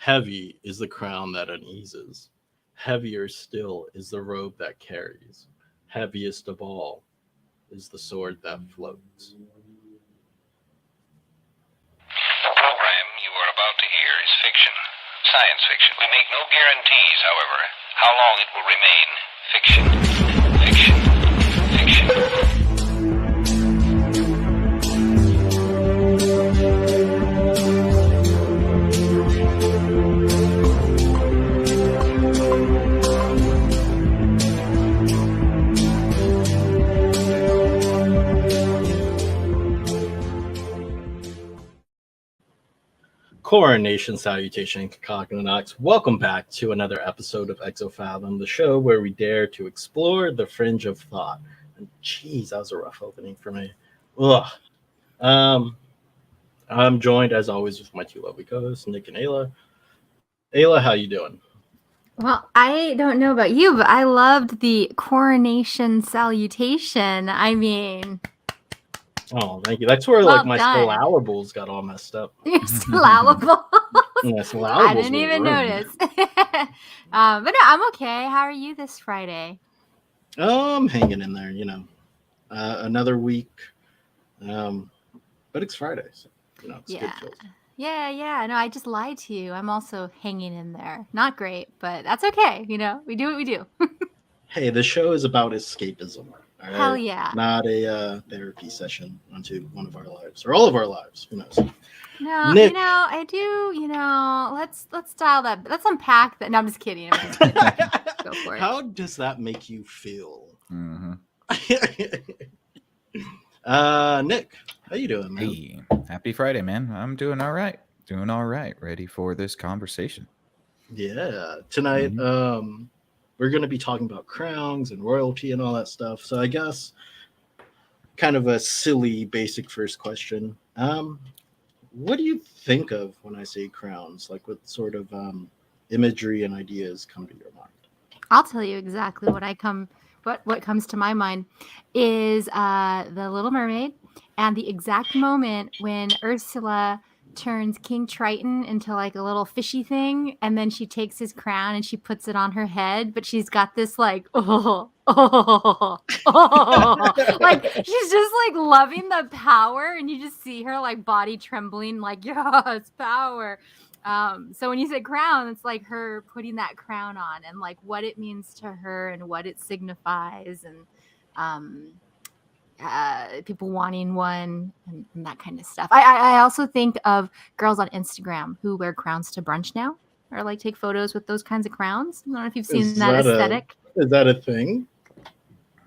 Heavy is the crown that uneases. Heavier still is the robe that carries. Heaviest of all is the sword that floats. The program you are about to hear is fiction, science fiction. We make no guarantees, however, how long it will remain fiction, fiction, fiction. Coronation, salutation, and cognox. Welcome back to another episode of Exofathom, the show where we dare to explore the fringe of thought. And geez, that was a rough opening for me. Ugh. I'm joined as always with my two lovely co-hosts, Nick and Ayla. Ayla, how you doing? Well, I don't know about you, but I loved the coronation salutation. I mean, Oh, thank you. That's where well like my done. syllables got all messed up. Your syllables. Yeah, syllables I didn't were even ruined. notice. But no, I'm okay. How are you this Friday? I'm hanging in there, another week. But it's Friday, so it's Yeah. good. Yeah. No, I just lied to you. I'm also hanging in there. Not great, but that's okay. We do what we do. Hey, the show is about escapism. All right? Hell yeah. Not a therapy session onto one of our lives or all of our lives. Who knows? No, Nick. I do. Let's dial that. Let's unpack that. No, I'm just kidding. Go for it. How does that make you feel? Mm-hmm. Nick, how you doing, man? Hey, happy Friday, man. I'm doing all right. Ready for this conversation. Yeah. Tonight, we're going to be talking about crowns and royalty and all that stuff. So I guess kind of a silly, basic first question. What do you think of when I say crowns? Like what sort of imagery and ideas come to your mind? I'll tell you exactly what comes to my mind is the Little Mermaid and the exact moment when Ursula turns King Triton into like a little fishy thing, and then she takes his crown and she puts it on her head, but she's got this like like she's just like loving the power, and you just see her like body trembling like yes, power. So when you say crown, it's like her putting that crown on and like what it means to her and what it signifies, and people wanting one and that kind of stuff. I also think of girls on Instagram who wear crowns to brunch now, or like take photos with those kinds of crowns. I don't know if you've seen that aesthetic. Is that a thing?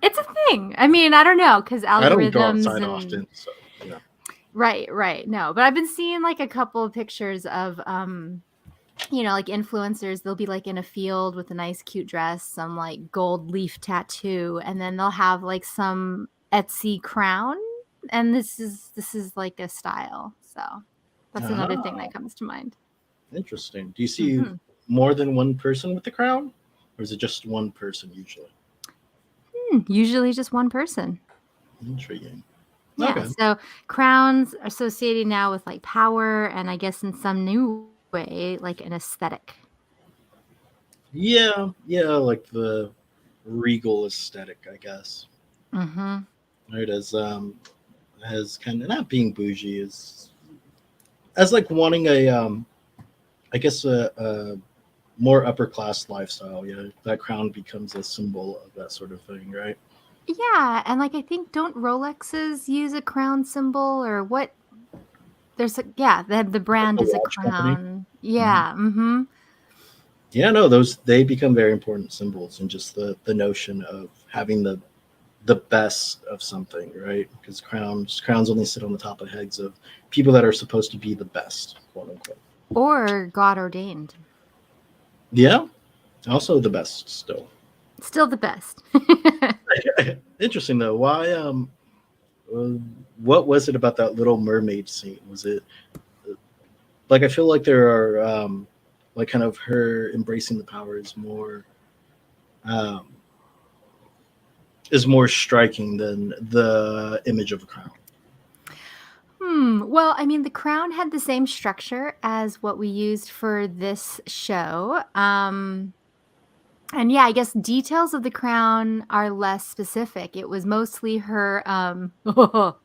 It's a thing. I mean, I don't know, because algorithms. I don't go outside often, so yeah. Right. No, but I've been seeing like a couple of pictures of like influencers. They'll be like in a field with a nice cute dress, some like gold leaf tattoo, and then they'll have like some Etsy crown, and this is like a style. So that's another thing that comes to mind. Interesting. Do you see more than one person with the crown, or is it just one person usually? Usually just one person. Intriguing. Yeah, okay. So crowns are associated now with like power, and I guess in some new way, like an aesthetic. Yeah, like the regal aesthetic, I guess. Mm-hmm. Right, as kind of not being bougie, as like wanting a I guess a more upper class lifestyle. Yeah, that crown becomes a symbol of that sort of thing, right? Yeah, and like I think don't Rolexes use a crown symbol or what? There's the brand Like is a crown. Company. Yeah. Mm-hmm. Yeah, no, they become very important symbols, and just the notion of having the best of something, right? Because crowns only sit on the top of heads of people that are supposed to be the best, quote unquote, or God ordained. Yeah, also the best still. Still the best. Interesting though. Why? What was it about that Little Mermaid scene? Was it like I feel like there are like kind of her embracing the power is more striking than the image of a crown. Well, I mean, the crown had the same structure as what we used for this show. And yeah, I guess details of the crown are less specific. It was mostly her her little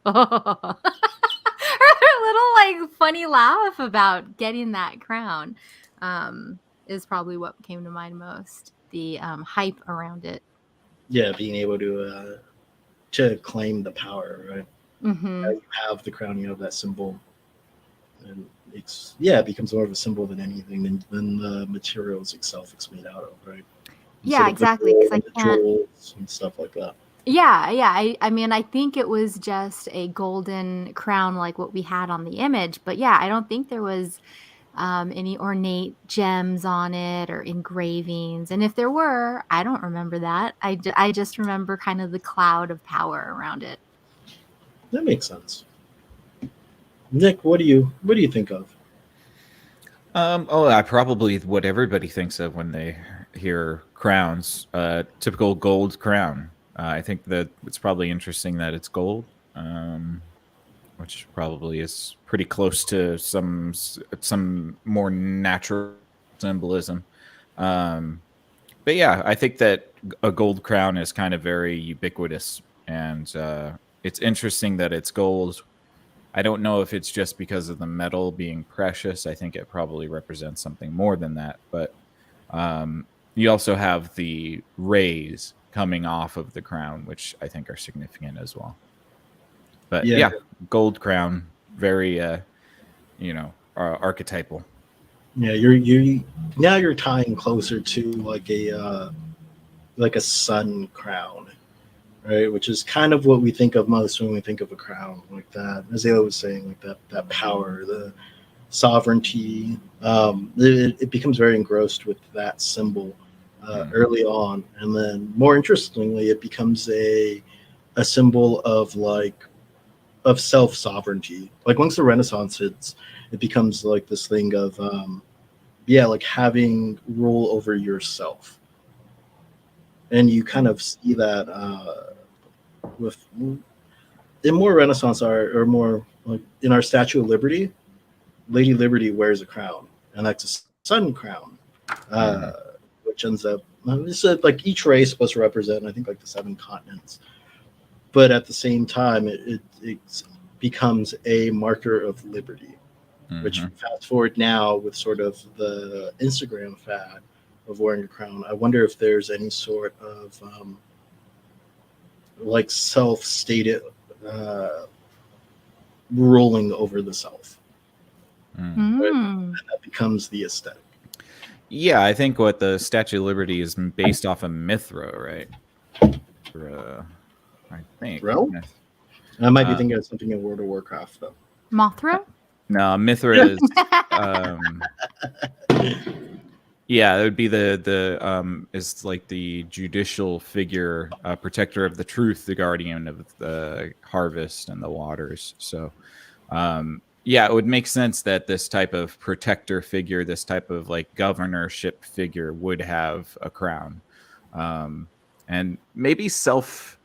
like funny laugh about getting that crown. Is probably what came to mind most. The hype around it. Yeah, being able to claim the power, right? Mm-hmm. You have the crown, you have that symbol, and it becomes more of a symbol than anything than the materials itself it's made out of, right? Yeah, Sort of the exactly. gold Because I and the can't. jewels and stuff like that. Yeah, yeah. I mean, I think it was just a golden crown like what we had on the image. But yeah, I don't think there was any ornate gems on it or engravings. And if there were, I don't remember that. I just remember kind of the cloud of power around it. That makes sense. Nick, what do you think of? I probably what everybody thinks of when they hear crowns. Typical gold crown. I think that it's probably interesting that it's gold, which probably is pretty close to some more natural symbolism. But yeah, I think that a gold crown is kind of very ubiquitous, and it's interesting that it's gold. I don't know if it's just because of the metal being precious. I think it probably represents something more than that. But you also have the rays coming off of the crown, which I think are significant as well. But yeah, gold crown, very archetypal. Yeah, you now you're tying closer to like a sun crown, right? Which is kind of what we think of most when we think of a crown like that. As Ayla was saying, like that power, the sovereignty. It becomes very engrossed with that symbol early on, and then more interestingly, it becomes a symbol of self sovereignty. Like once the Renaissance hits, it becomes like this thing of like having rule over yourself, and you kind of see that with in more Renaissance art, or more like in our Statue of Liberty. Lady Liberty wears a crown, and that's a sun crown, which ends up like each race supposed to represent, I think, like the 7 continents. But at the same time, it becomes a marker of liberty. Which fast forward now with sort of the Instagram fad of wearing a crown, I wonder if there's any sort of like self-stated ruling over the self. And that becomes the aesthetic. Yeah, I think what the Statue of Liberty is based off of Mithra, right? I think. Bro? I might be thinking of something in World of Warcraft, though. Mothra? No, Mithra is. Yeah, it would be the is like the judicial figure, protector of the truth, the guardian of the harvest and the waters. So, yeah, it would make sense that this type of protector figure, this type of like governorship figure, would have a crown, and maybe self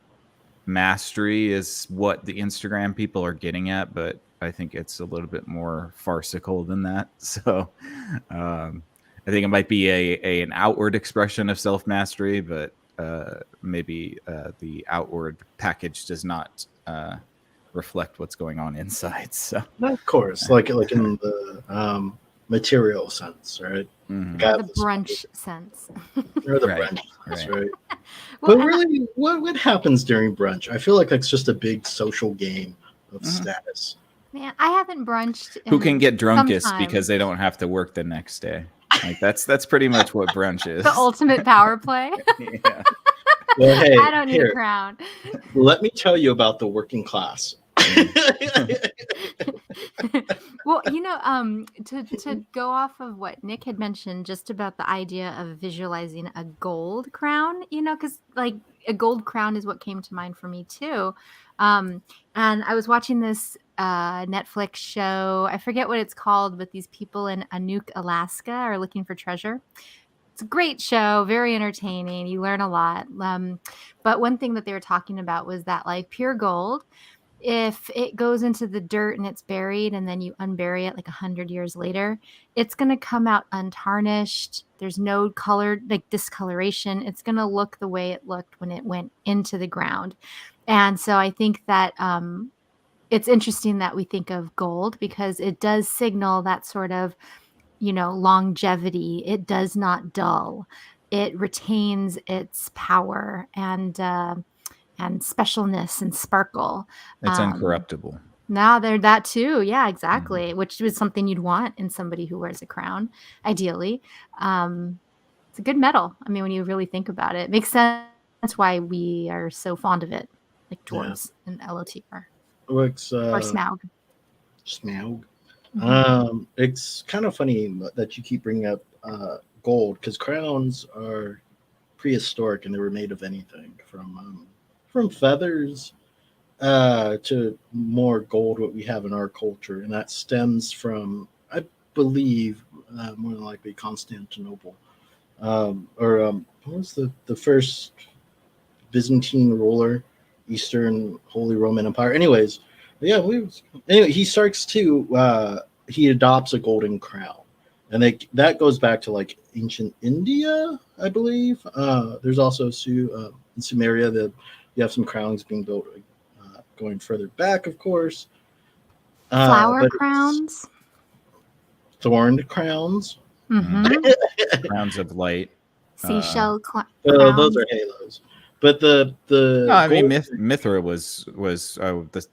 mastery is what the Instagram people are getting at, but I think it's a little bit more farcical than that. So. I think it might be an outward expression of self-mastery, but maybe the outward package does not reflect what's going on inside. So, of course, like in the material sense, right? The brunch sense. Or the brunch sense, right? Well, but really, what happens during brunch? I feel like that's just a big social game of status. Man, I haven't brunched. Who can get drunkest because they don't have to work the next day? Like that's pretty much what brunch is. The ultimate power play. Yeah. Well, hey, I don't need a crown. Let me tell you about the working class. Well, to go off of what Nick had mentioned, just about the idea of visualizing a gold crown, because like a gold crown is what came to mind for me too. And I was watching this Netflix show. I forget what it's called, but these people in Anouk, Alaska are looking for treasure. It's a great show, very entertaining. You learn a lot. But one thing that they were talking about was that like pure gold if it goes into the dirt and it's buried and then you unbury it like 100 years later, it's going to come out untarnished. There's no color, like discoloration. It's going to look the way it looked when it went into the ground. And so I think that it's interesting that we think of gold because it does signal that sort of, longevity. It does not dull. It retains its power and specialness and sparkle. It's incorruptible. Now they're that too. Yeah, Mm-hmm. exactly. Which is something you'd want in somebody who wears a crown, ideally. It's a good metal. I mean, when you really think about it, makes sense why we are so fond of it, like dwarves and LOTR. Looks Or Smaug. Smaug. Mhm. It's kind of funny that you keep bringing up gold because crowns are prehistoric and they were made of anything from feathers to more gold what we have in our culture, and that stems from, I believe, more than likely Constantinople, what was the first Byzantine ruler, Eastern Holy Roman Empire. Anyways, yeah, anyway, he starts to he adopts a golden crown, and that goes back to like ancient India, I believe. There's also in Sumeria that you have some crowns being built going further back, of course. Flower crowns, thorned crowns, Crowns of light, seashell crowns. Those are halos. But the no, I mean Mithra was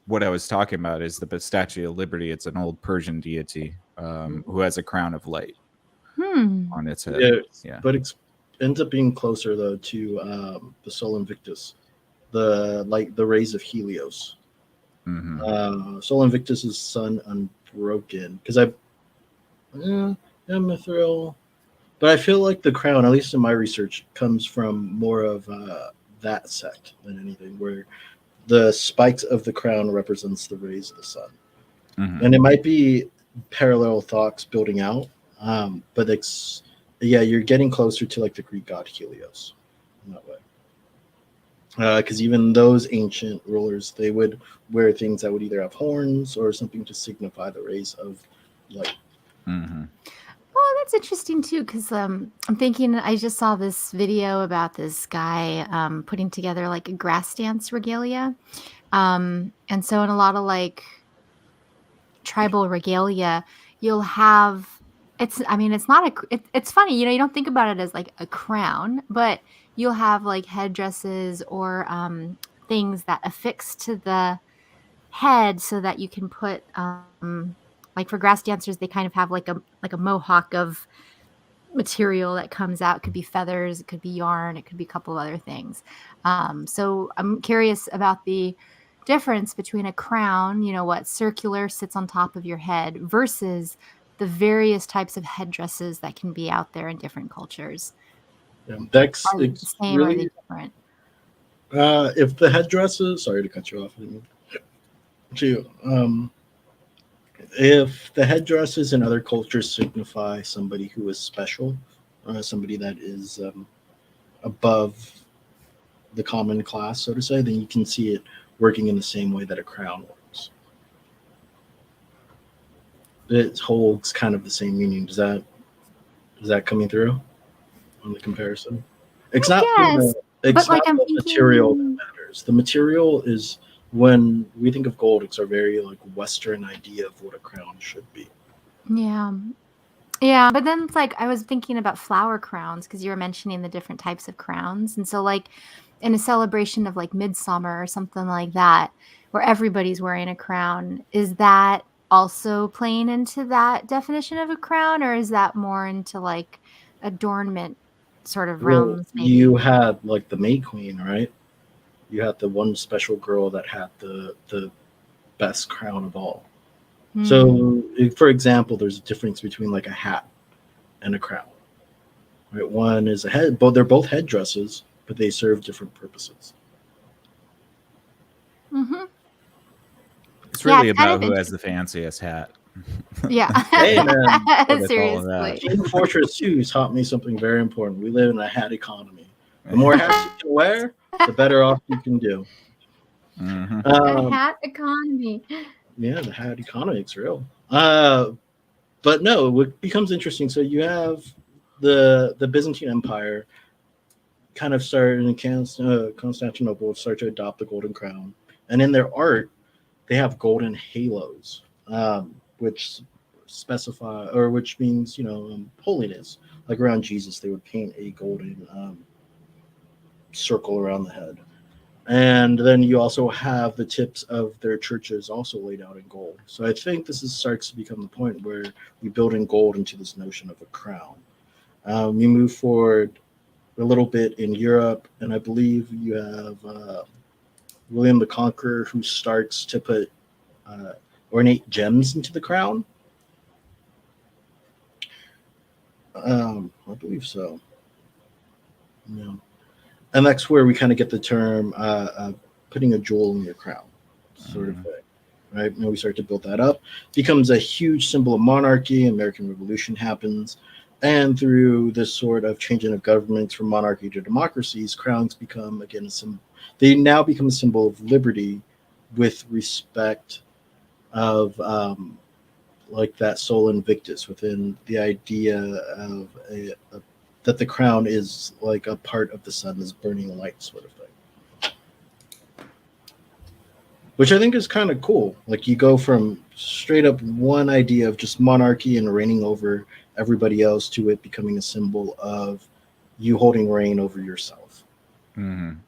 what I was talking about is the Statue of Liberty. It's an old Persian deity who has a crown of light on its head. Yeah. But it ends up being closer though to the Sol Invictus, the rays of Helios. Sol Invictus is sun unbroken because Mithril, but I feel like the crown, at least in my research, comes from more of that sect than anything, where the spikes of the crown represents the rays of the sun, and it might be parallel thoughts building out, but you're getting closer to like the Greek god Helios in that way. Because even those ancient rulers, they would wear things that would either have horns or something to signify the rays of light. Well, that's interesting too, because I'm thinking I just saw this video about this guy putting together like a grass dance regalia, and so in a lot of like tribal regalia, you'll have it's not it's funny, you don't think about it as like a crown, but you'll have like headdresses or things that affix to the head so that you can put like for grass dancers, they kind of have like a mohawk of material that comes out. It could be feathers, it could be yarn, it could be a couple of other things. So I'm curious about the difference between a crown, what circular sits on top of your head versus the various types of headdresses that can be out there in different cultures. That's are they the same or are they different? If the headdresses, sorry to cut you off. If the headdresses in other cultures signify somebody who is special, somebody that is above the common class, so to say, then you can see it working in the same way that a crown works. It holds kind of the same meaning. Is that coming through on the comparison? It's not the material that matters. The material is, when we think of gold, it's our very like Western idea of what a crown should be. Yeah, but then it's like I was thinking about flower crowns because you were mentioning the different types of crowns, and so like in a celebration of like midsummer or something like that, where everybody's wearing a crown, is that also playing into that definition of a crown, or is that more into like adornment sort of realms? Maybe you had like the May Queen, right? You had the one special girl that had the best crown of all. So, for example, there's a difference between like a hat and a crown. Right? One is a head, but they're both headdresses, but they serve different purposes. It's really about who has the fanciest hat. Yeah. Hey, man. Seriously. King Fortress 2 taught me something very important. We live in a hat economy. The more hats you can wear, the better off you can do. Mhm. A Um, hat economy. yeah, the hat economy is real. But no, what becomes interesting. So you have the Byzantine Empire kind of started in Constantinople, start to adopt the golden crown, and in their art, they have golden halos, which specify or which means holiness. Like around Jesus, they would paint a golden circle around the head. And then you also have the tips of their churches also laid out in gold. So I think starts to become the point where we build in gold into this notion of a crown. You move forward a little bit in Europe, and I believe you have William the Conqueror who starts to put uh, ornate gems into the crown. I believe so. Yeah. And that's where we kind of get the term putting a jewel in your crown, sort of thing, right? And we start to build that up. Becomes a huge symbol of monarchy. American Revolution happens, and through this sort of changing of governments from monarchy to democracies, crowns become again a symbol. They now become a symbol of liberty, with respect of like that sol invictus within the idea of that the crown is like a part of the sun's burning light, sort of thing. Which I think is kind of cool. Like you go from straight up one idea of just monarchy and reigning over everybody else to it becoming a symbol of you holding reign over yourself. Mhm.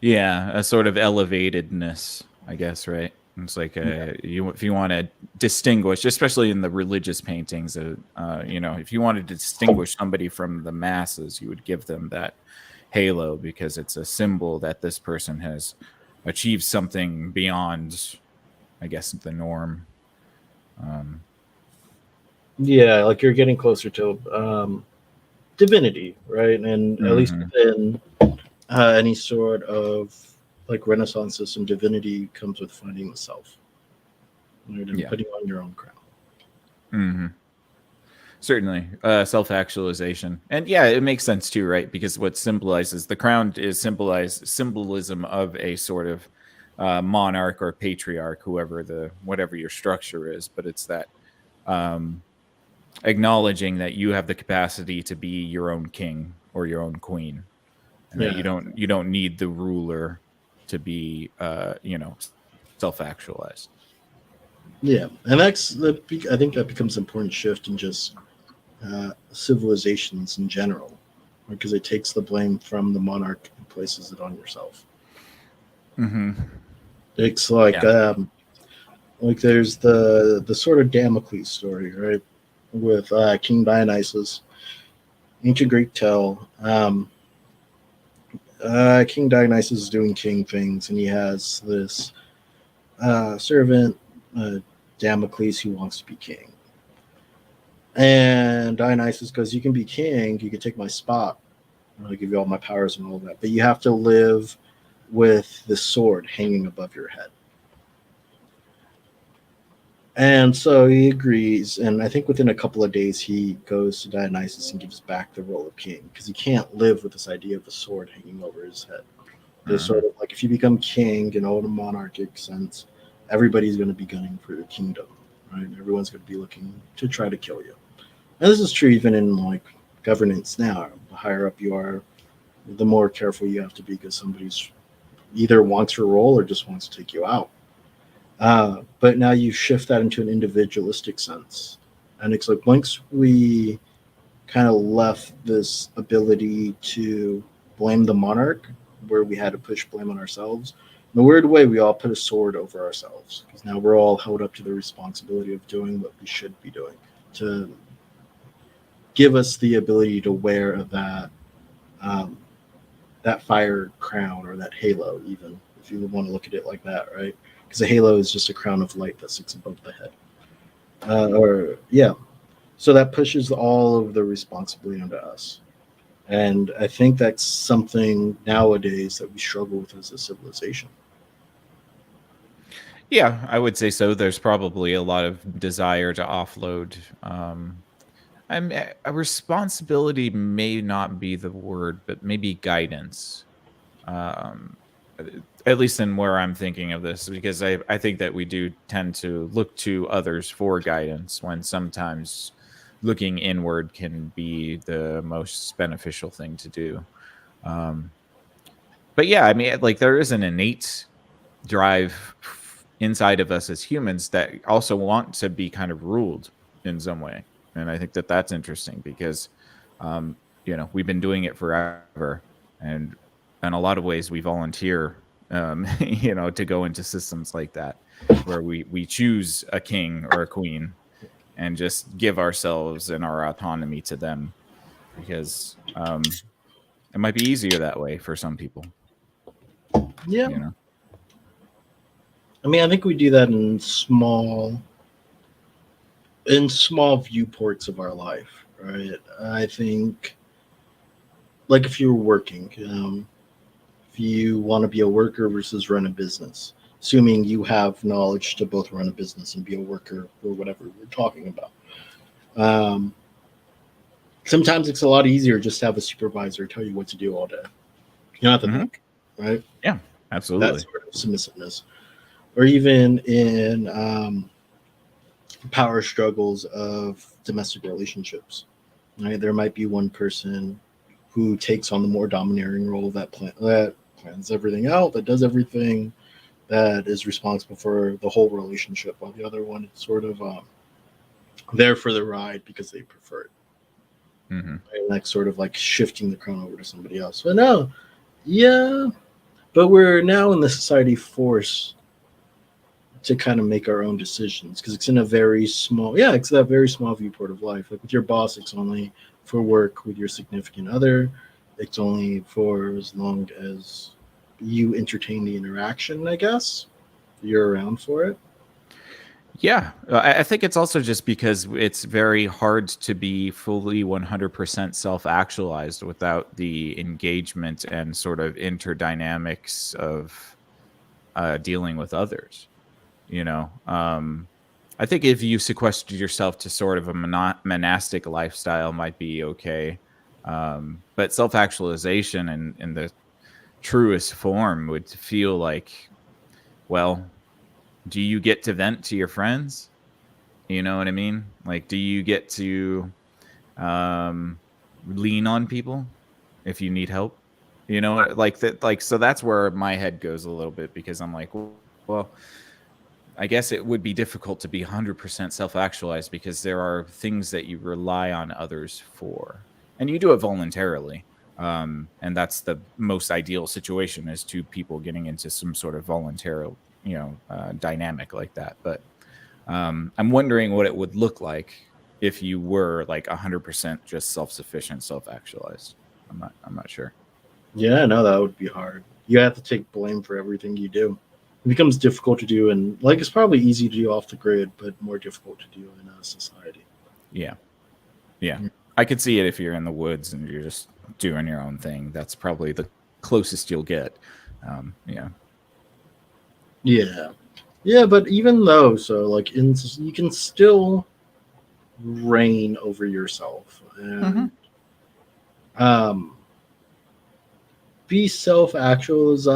Yeah, a sort of elevatedness, I guess, right? It's like if you want to distinguish, especially in the religious paintings, if you wanted to distinguish somebody from the masses, you would give them that halo because it's a symbol that this person has achieved something beyond, I guess, the norm. Yeah, like you're getting closer to divinity, right? And at least Mhm. within any sort of like Renaissance system, divinity comes with finding the self, right? And Yeah. putting on your own crown. Hmm. Certainly, self-actualization, and yeah, it makes sense too, right? Because what symbolizes the crown is symbolism of a sort of monarch or patriarch, whatever your structure is. But it's that um, acknowledging that you have the capacity to be your own king or your own queen, and that Yeah, you don't need the ruler to be self-actualized. yeah, and I think that becomes an important shift in just civilizations in general, because it takes the blame from the monarch and places it on yourself. Hmm. It's Yeah. like there's the sort of Damocles story, right, with King Dionysus, ancient Greek tale. King Dionysus is doing king things, and he has this servant, uh, Damocles, who wants to be king. And Dionysus goes, "You can be king. You can take my spot. I'll give you all my powers and all that. But you have to live with the sword hanging above your head." And so he agrees. And I think within a couple of days, he goes to Dionysus and gives back the role of king because he can't live with this idea of a sword hanging over his head. There's Hmm. sort of like if you become king in old monarchic sense, everybody's going to be gunning for your kingdom, right? Everyone's going to be looking to try to kill you. And this is true even in like governance now. The higher up you are, the more careful you have to be because somebody's either wants your role or just wants to take you out. But now you shift that into an individualistic sense. And it's like once we kind of left this ability to blame the monarch, where we had to push blame on ourselves, in a weird way, we all put a sword over ourselves because now we're all held up to the responsibility of doing what we should be doing to give us the ability to wear um, that fire crown or that halo, even if you want to look at it like that, right? Because a halo is just a crown of light that sits above the head. Or yeah, so that pushes all of the responsibility onto us, and I think that's something nowadays that we struggle with as a civilization. Yeah, I would say so. There's probably a lot of desire to offload. A responsibility may not be the word, but maybe guidance. Um, at least in where I'm thinking of this, because I think that we do tend to look to others for guidance when sometimes looking inward can be the most beneficial thing to do. But yeah, I mean, like there is an innate drive inside of us as humans that also want to be kind of ruled in some way. And I think that that's interesting because, we've been doing it forever. And in a lot of ways, we volunteer, to go into systems like that, where we choose a king or a queen and just give ourselves and our autonomy to them because it might be easier that way for some people. Yeah. You know? I mean, I think we do that in small viewports of our life, right? I think, like if you're working, if you want to be a worker versus run a business, assuming you have knowledge to both run a business and be a worker or whatever we're talking about. Sometimes it's a lot easier just to have a supervisor tell you what to do all day. You don't have to think, right? Yeah, absolutely. That sort of submissiveness. Or even in power struggles of domestic relationships, right? There might be one person who takes on the more domineering role that plans everything out, that does everything, that is responsible for the whole relationship, while the other one is sort of there for the ride because they prefer it. Mm-hmm. And like sort of like shifting the crown over to somebody else. But no, yeah, but we're now in the society forced to kind of make our own decisions because it's in a very small, it's that very small viewport of life. Like with your boss, it's only for work. With your significant other, it's only for as long as you entertain the interaction, I guess. You're around for it. Yeah, I think it's also just because it's very hard to be fully 100% self-actualized without the engagement and sort of interdynamics of dealing with others. I think if you sequestered yourself to sort of a monastic lifestyle might be okay. But self-actualization in the truest form would feel like, well, do you get to vent to your friends? You know what I mean? Like, do you get to lean on people if you need help? Like that. Like, so that's where my head goes a little bit because I'm like, well, I guess it would be difficult to be 100% self-actualized because there are things that you rely on others for, and you do it voluntarily. And that's the most ideal situation is two people getting into some sort of voluntary, dynamic like that. But I'm wondering what it would look like if you were like 100% just self-sufficient, self-actualized. I'm not sure. Yeah, no, that would be hard. You have to take blame for everything you do. It becomes difficult to do, and like it's probably easy to do off the grid, but more difficult to do in a society. Yeah. I could see it if you're in the woods and you're just doing your own thing. That's probably the closest you'll get. Yeah, but even though, so like you can still reign over yourself and be self-actualized.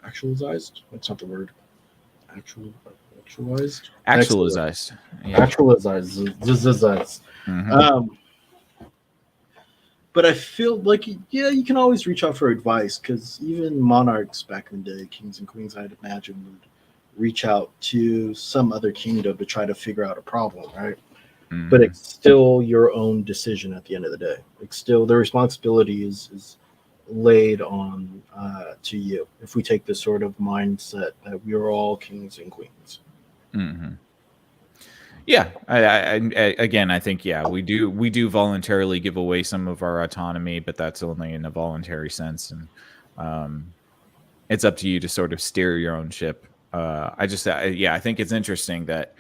Actualized? That's not the word. Actualized. Actualized. Yeah. Actualized. But I feel like, you can always reach out for advice because even monarchs back in the day, kings and queens, I'd imagine, would reach out to some other kingdom to try to figure out a problem, right? Mm-hmm. But it's still your own decision at the end of the day. Like, still, the responsibility is laid on to you if we take this sort of mindset that we are all kings and queens. Mm-hmm. Yeah, I think we do voluntarily give away some of our autonomy, but that's only in a voluntary sense, and it's up to you to sort of steer your own ship. I think it's interesting that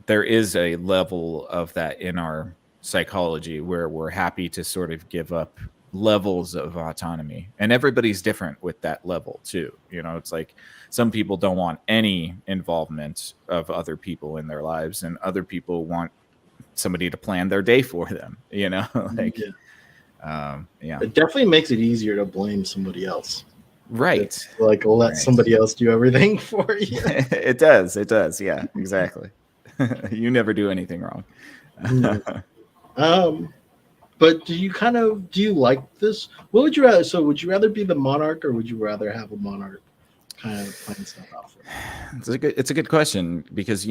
there is a level of that in our psychology where we're happy to sort of give up levels of autonomy, and everybody's different with that level too. It's like some people don't want any involvement of other people in their lives, and other people want somebody to plan their day for them. It definitely makes it easier to blame somebody else. Right. It's like let Right. somebody else do everything for you. It does. It does. Yeah, exactly. You never do anything wrong. Mm. But do you like this? What would you rather? So would you rather be the monarch, or would you rather have a monarch kind of plan stuff out for you? It's a good question because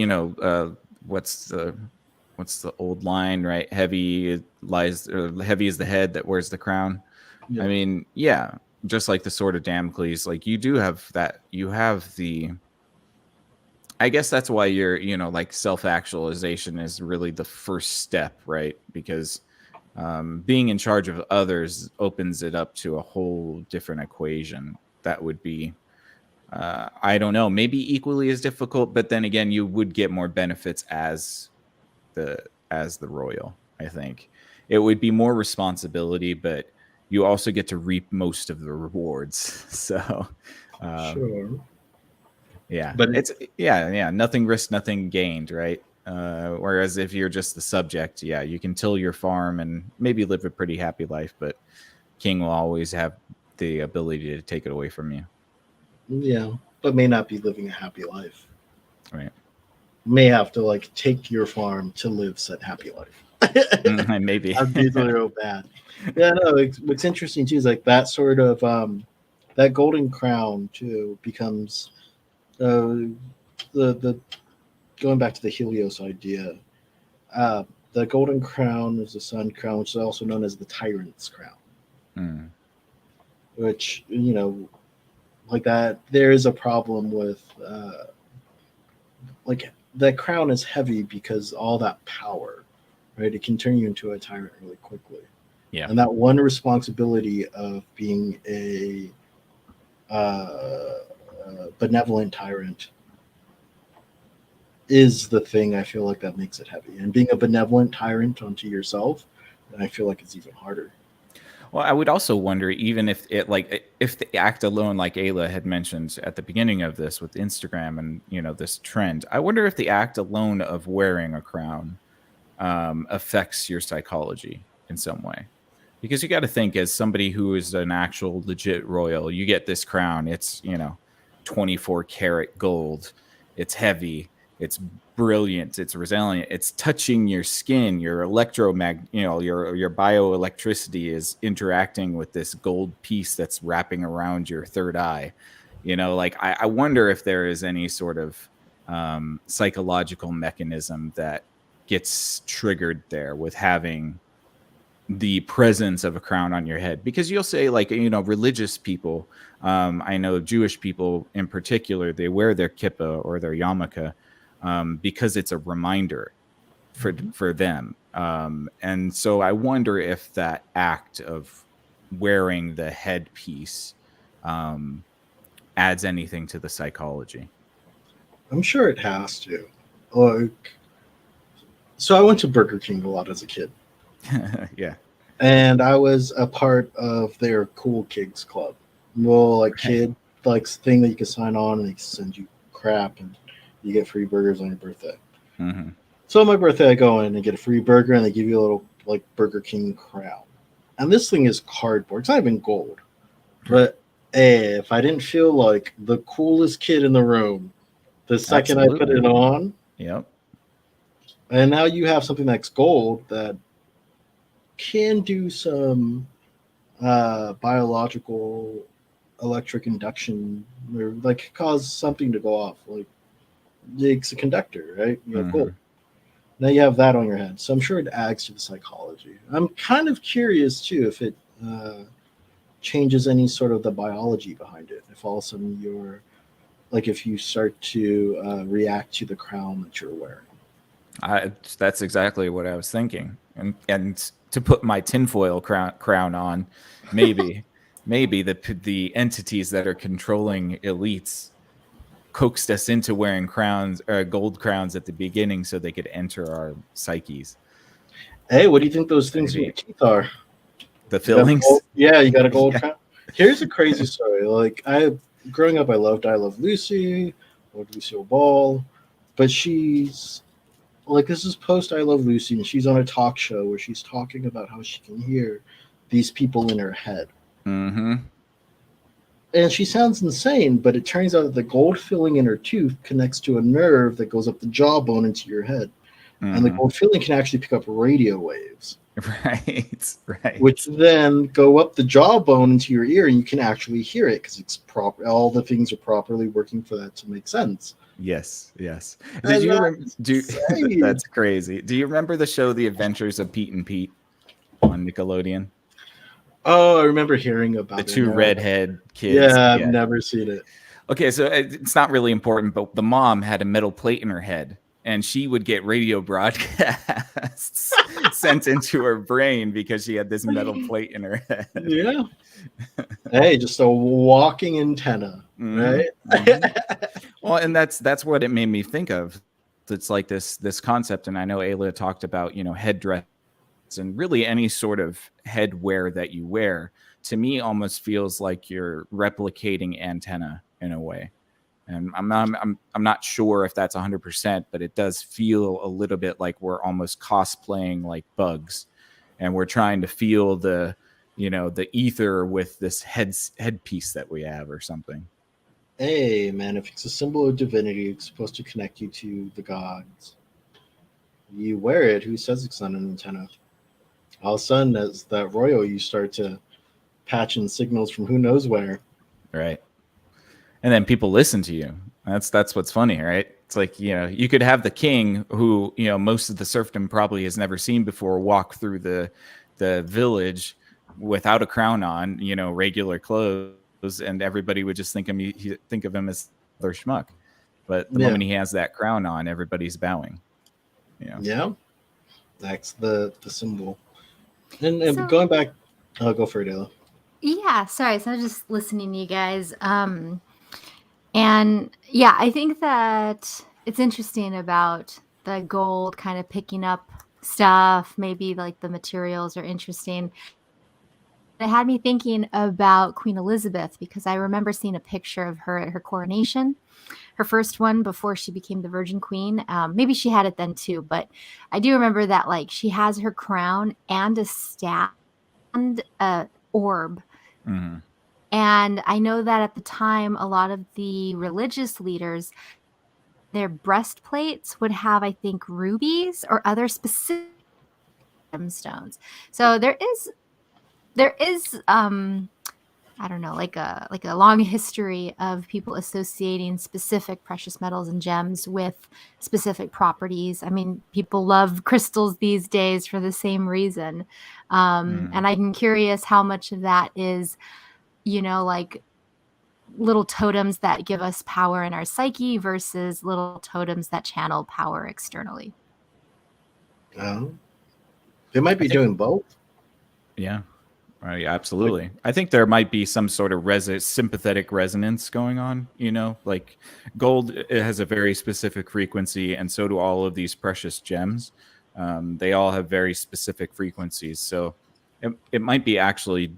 what's the old line, right? Heavy lies, or heavy is the head that wears the crown. Yeah. I mean, yeah, just like the sword of Damocles, like you do have that. You have the. I guess that's why you're, like self-actualization is really the first step, right? Because being in charge of others opens it up to a whole different equation that would be, I don't know, maybe equally as difficult, but then again, you would get more benefits the as the royal. I think it would be more responsibility, but you also get to reap most of the rewards. So, Sure. yeah, But it's yeah, nothing risked, nothing gained, right? Whereas if you're just the subject, yeah, you can till your farm and maybe live a pretty happy life, but king will always have the ability to take it away from you, yeah, but may not be living a happy life. right? May have to like take your farm to live said happy life. Maybe. That'd be real bad. Yeah, no. What's interesting too is like that sort of that golden crown too becomes the going back to the Helios idea. The golden crown is the sun crown, which is also known as the tyrant's crown. Mm. Which like that, there is a problem with like that crown is heavy because all that power, right? It can turn you into a tyrant really quickly. Yeah. And that one responsibility of being a benevolent tyrant is the thing I feel like that makes it heavy. And being a benevolent tyrant onto yourself, then I feel like it's even harder. Well, I would also wonder, even if if the act alone, like Ayla had mentioned at the beginning of this with Instagram and this trend, I wonder if the act alone of wearing a crown affects your psychology in some way. Because you got to think, as somebody who is an actual legit royal, you get this crown. It's 24 karat gold. It's heavy. It's brilliant. It's resilient. It's touching your skin. Your your bioelectricity is interacting with this gold piece that's wrapping around your third eye. Like I wonder if there is any sort of psychological mechanism that gets triggered there with having the presence of a crown on your head. Because you'll say, like, religious people, I know Jewish people in particular, they wear their kippah or their yarmulke because it's a reminder for them. And so I wonder if that act of wearing the headpiece adds anything to the psychology. I'm sure it has to. Like, so I went to Burger King a lot as a kid. Yeah. And I was a part of their Cool Kids Club. Well, like kid, like thing that you can sign on and they send you crap and you get free burgers on your birthday. Mm-hmm. So on my birthday, I go in and get a free burger and they give you a little like Burger King crown. And this thing is cardboard. It's not even gold. But if I didn't feel like the coolest kid in the room the second I put it on, yep. And now you have something that's gold that can do some biological electric induction or like cause something to go off. Like it's a conductor, right? You have gold. Now you have that on your head. So I'm sure it adds to the psychology. I'm kind of curious too if it changes any sort of the biology behind it. If all of a sudden you're like if you start to react to the crown that you're wearing. That's exactly what I was thinking. And to put my tinfoil crown on, maybe the entities that are controlling elites coaxed us into wearing crowns, gold crowns at the beginning, so they could enter our psyches. Hey, what do you think those things in your teeth are? The fillings? Yeah, you got a gold crown. Here's a crazy story. Like growing up, I loved I Love Lucy, loved Lucille Ball, but she's like this is post I Love Lucy, and she's on a talk show where she's talking about how she can hear these people in her head. Mm-hmm. And she sounds insane, but it turns out that the gold filling in her tooth connects to a nerve that goes up the jawbone into your head. And the gold filling can actually pick up radio waves. Right, right. Which then go up the jawbone into your ear, and you can actually hear it because it's proper. All the things are properly working for that to make sense. Yes, yes. And Did you remember? insane. That's crazy. Do you remember the show The Adventures of Pete and Pete on Nickelodeon? Oh, I remember hearing about The it. two now. redhead kids. Yeah, I've never seen it. Okay, so it's not really important, but the mom had a metal plate in her head, and she would get radio broadcasts sent into her brain because she had this metal plate in her head. Yeah. Hey, just a walking antenna, right? Well, and that's what it made me think of. It's like this concept, and I know Ayla talked about, headdress and really any sort of headwear that you wear. To me, almost feels like you're replicating antenna in a way. And I'm not sure if that's 100%, but it does feel a little bit like we're almost cosplaying like bugs, and we're trying to feel the ether with this headpiece that we have or something. Hey, man, if it's a symbol of divinity, it's supposed to connect you to the gods. You wear it. Who says it's not an antenna? All of a sudden, as that royal, you start to patch in signals from who knows where. Right. And then people listen to you. That's what's funny, right? It's like, you could have the king who, most of the serfdom probably has never seen before walk through the village without a crown on, regular clothes, and everybody would just think of him as their schmuck. But the moment he has that crown on, everybody's bowing. Yeah. That's the symbol. And so, going back, I'll go for it, Ayla. Yeah, sorry. So I was just listening to you guys. And yeah, I think that it's interesting about the gold kind of picking up stuff. Maybe like the materials are interesting. It had me thinking about Queen Elizabeth, because I remember seeing a picture of her at her coronation, her first one before she became the Virgin Queen. Maybe she had it then too, but I do remember that like she has her crown and a staff and a orb. Mm-hmm. And I know that at the time, a lot of the religious leaders, their breastplates would have, I think, rubies or other specific gemstones. So there is I don't know, like a long history of people associating specific precious metals and gems with specific properties. I mean, people love crystals these days for the same reason. And I'm curious how much of that is, like little totems that give us power in our psyche versus little totems that channel power externally. They might be doing both. Yeah. Right, absolutely. I think there might be some sort of sympathetic resonance going on, like gold, it has a very specific frequency, and so do all of these precious gems. They all have very specific frequencies. So it might be actually,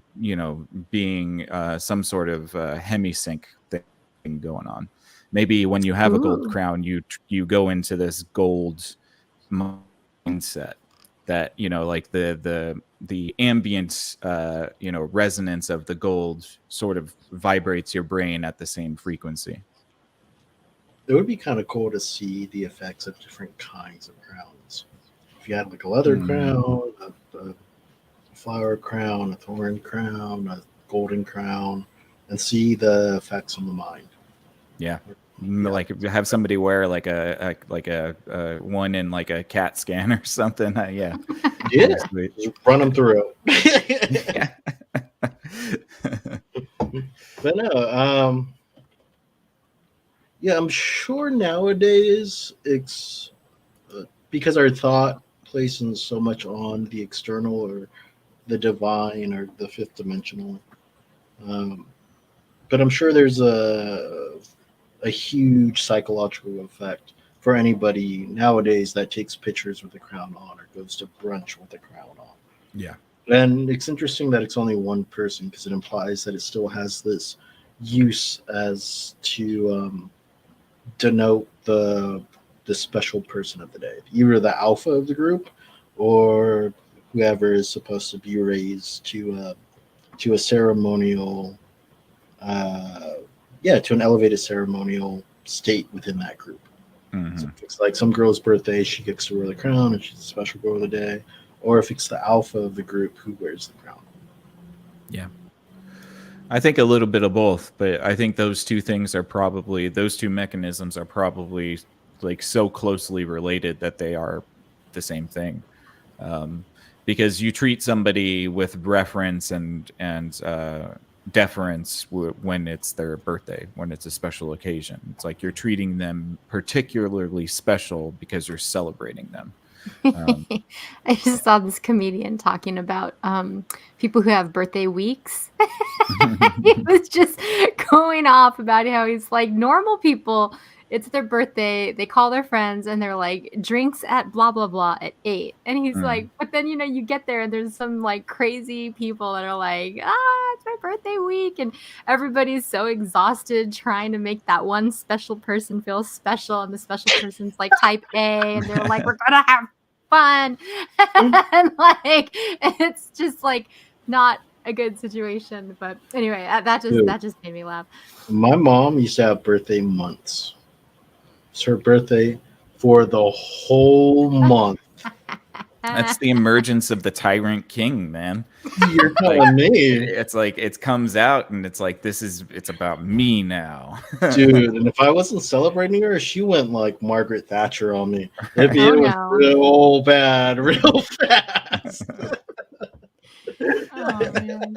being some sort of hemisync thing going on. Maybe when you have a gold crown, you go into this gold mindset that, like the ambient, resonance of the gold sort of vibrates your brain at the same frequency. It would be kind of cool to see the effects of different kinds of crowns. If you had like a leather crown, a flower crown, a thorn crown, a golden crown, and see the effects on the mind. Yeah. Like have somebody wear like a one in like a CAT scan or something. Yeah. Yeah. Just run them through. Yeah. But no, yeah, I'm sure nowadays it's because our thought places so much on the external or the divine or the fifth dimensional. But I'm sure there's a huge psychological effect for anybody nowadays that takes pictures with the crown on or goes to brunch with the crown on. Yeah. And it's interesting that it's only one person, because it implies that it still has this use as to denote the special person of the day, either the alpha of the group or whoever is supposed to be raised to a ceremonial to an elevated ceremonial state within that group. Mhm. So if it's like some girl's birthday, she gets to wear the crown and she's a special girl of the day. Or if it's the alpha of the group who wears the crown. Yeah. I think a little bit of both, but I think those two mechanisms are probably like so closely related that they are the same thing. Because you treat somebody with reference and deference when it's their birthday, when it's a special occasion. It's like you're treating them particularly special because you're celebrating them. I just saw this comedian talking about people who have birthday weeks. He was just going off about how he's like, normal people, it's their birthday, they call their friends and they're like, drinks at blah blah blah at 8. And he's like, but then you get there and there's some like crazy people that are like, it's my birthday week, and everybody's so exhausted trying to make that one special person feel special, and the special person's like type A, and they're like, we're gonna have fun. And like, it's just like not a good situation. But anyway, that just made me laugh. My mom used to have birthday months. It's her birthday for the whole month. That's the emergence of the tyrant king, man. You're telling me. It's like it comes out and it's like it's about me now. Dude, and if I wasn't celebrating her, she went like Margaret Thatcher on me. It was no. real bad, real fast. Oh, man.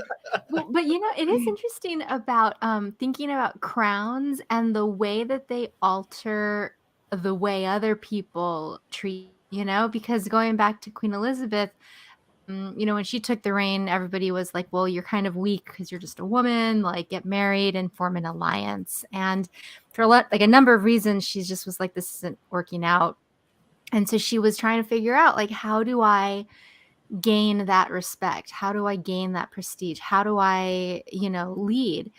But it is interesting about thinking about crowns and the way that they alter the way other people treat, because going back to Queen Elizabeth, when she took the reign, everybody was like, well, you're kind of weak because you're just a woman, like get married and form an alliance. And for a number of reasons, she just was like, this isn't working out. And so she was trying to figure out, like, how do I gain that respect? How do I gain that prestige? How do I, lead?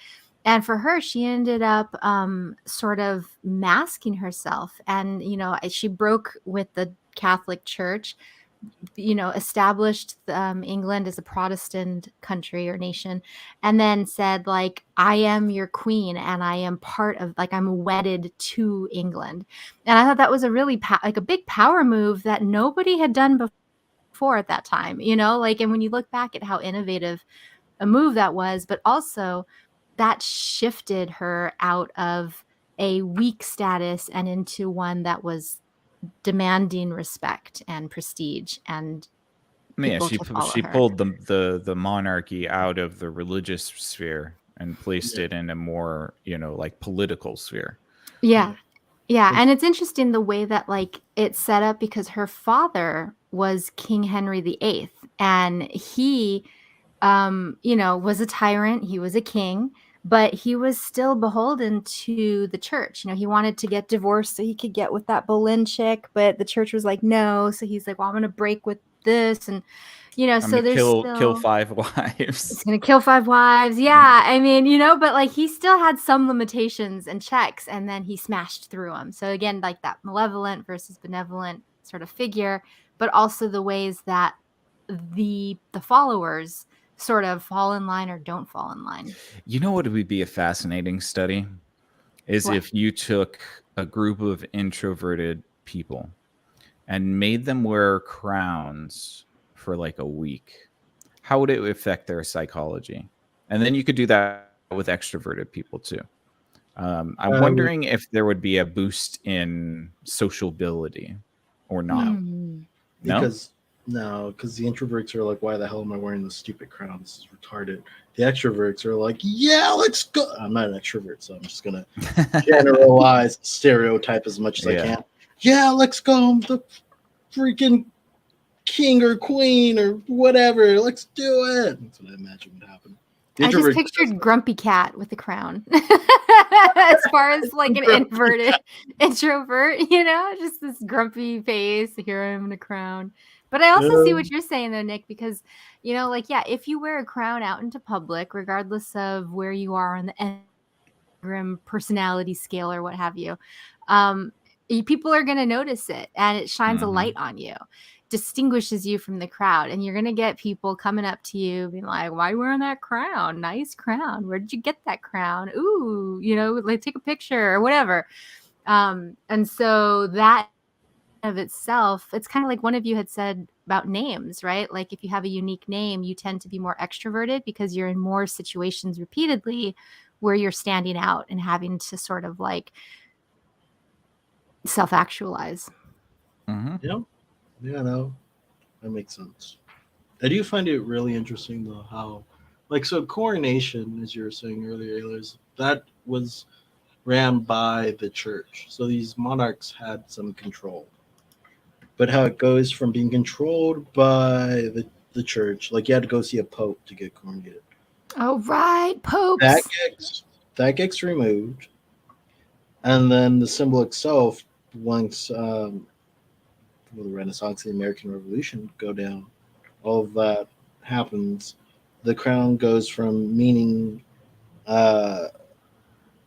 And for her, she ended up sort of masking herself. And, she broke with the Catholic Church, established England as a Protestant country or nation, and then said, like, I am your queen and I am part of, like, I'm wedded to England. And I thought that was a really like a big power move that nobody had done before at that time, and when you look back at how innovative a move that was, but also that shifted her out of a weak status and into one that was demanding respect and prestige and people to follow she her. pulled the monarchy out of the religious sphere and placed it in a more like political sphere. Yeah. And it's interesting the way that like it's set up, because her father was King Henry VIII, and he was a tyrant. He was a king, but he was still beholden to the church. He wanted to get divorced so he could get with that Boleyn chick, but the church was like, no. So he's like, well, I'm going to break with this. And, so there's kill 5 wives. It's going to kill 5 wives. Yeah. I mean, but like he still had some limitations and checks, and then he smashed through them. So again, like that malevolent versus benevolent sort of figure, but also the ways that the followers sort of fall in line or don't fall in line. What would be a fascinating study is if you took a group of introverted people and made them wear crowns for like a week. How would it affect their psychology? And then you could do that with extroverted people too. I'm wondering if there would be a boost in sociability or not. Because the introverts are like, why the hell am I wearing this stupid crown? This is retarded. The extroverts are like, yeah, let's go. I'm not an extrovert, so I'm just gonna generalize, stereotype as much as I can. Yeah, let's go. I'm the freaking king or queen or whatever. Let's do it. That's what I imagine would happen. I just pictured Grumpy Cat with the crown. As far as like an inverted introvert, just this grumpy face. Here I am in a crown. But I also see what you're saying though, Nick, because, if you wear a crown out into public, regardless of where you are on the Enneagram personality scale or what have you, people are going to notice it, and it shines a light on you. distinguishes you from the crowd. And you're going to get people coming up to you being like, why are you wearing that crown? Nice crown. Where did you get that crown? Ooh, like take a picture or whatever. And so that of itself, it's kind of like one of you had said about names, right? Like if you have a unique name, you tend to be more extroverted because you're in more situations repeatedly where you're standing out and having to sort of like self-actualize. Yeah, no, that makes sense. I do find it really interesting though how, like, so coronation, as you were saying earlier, that was ran by the church. So these monarchs had some control. But how it goes from being controlled by the church, like you had to go see a pope to get coronated. Oh, right. That Popes. gets removed, and then the symbol itself, once the Renaissance and the American Revolution go down, all of that happens. The crown goes from meaning, uh,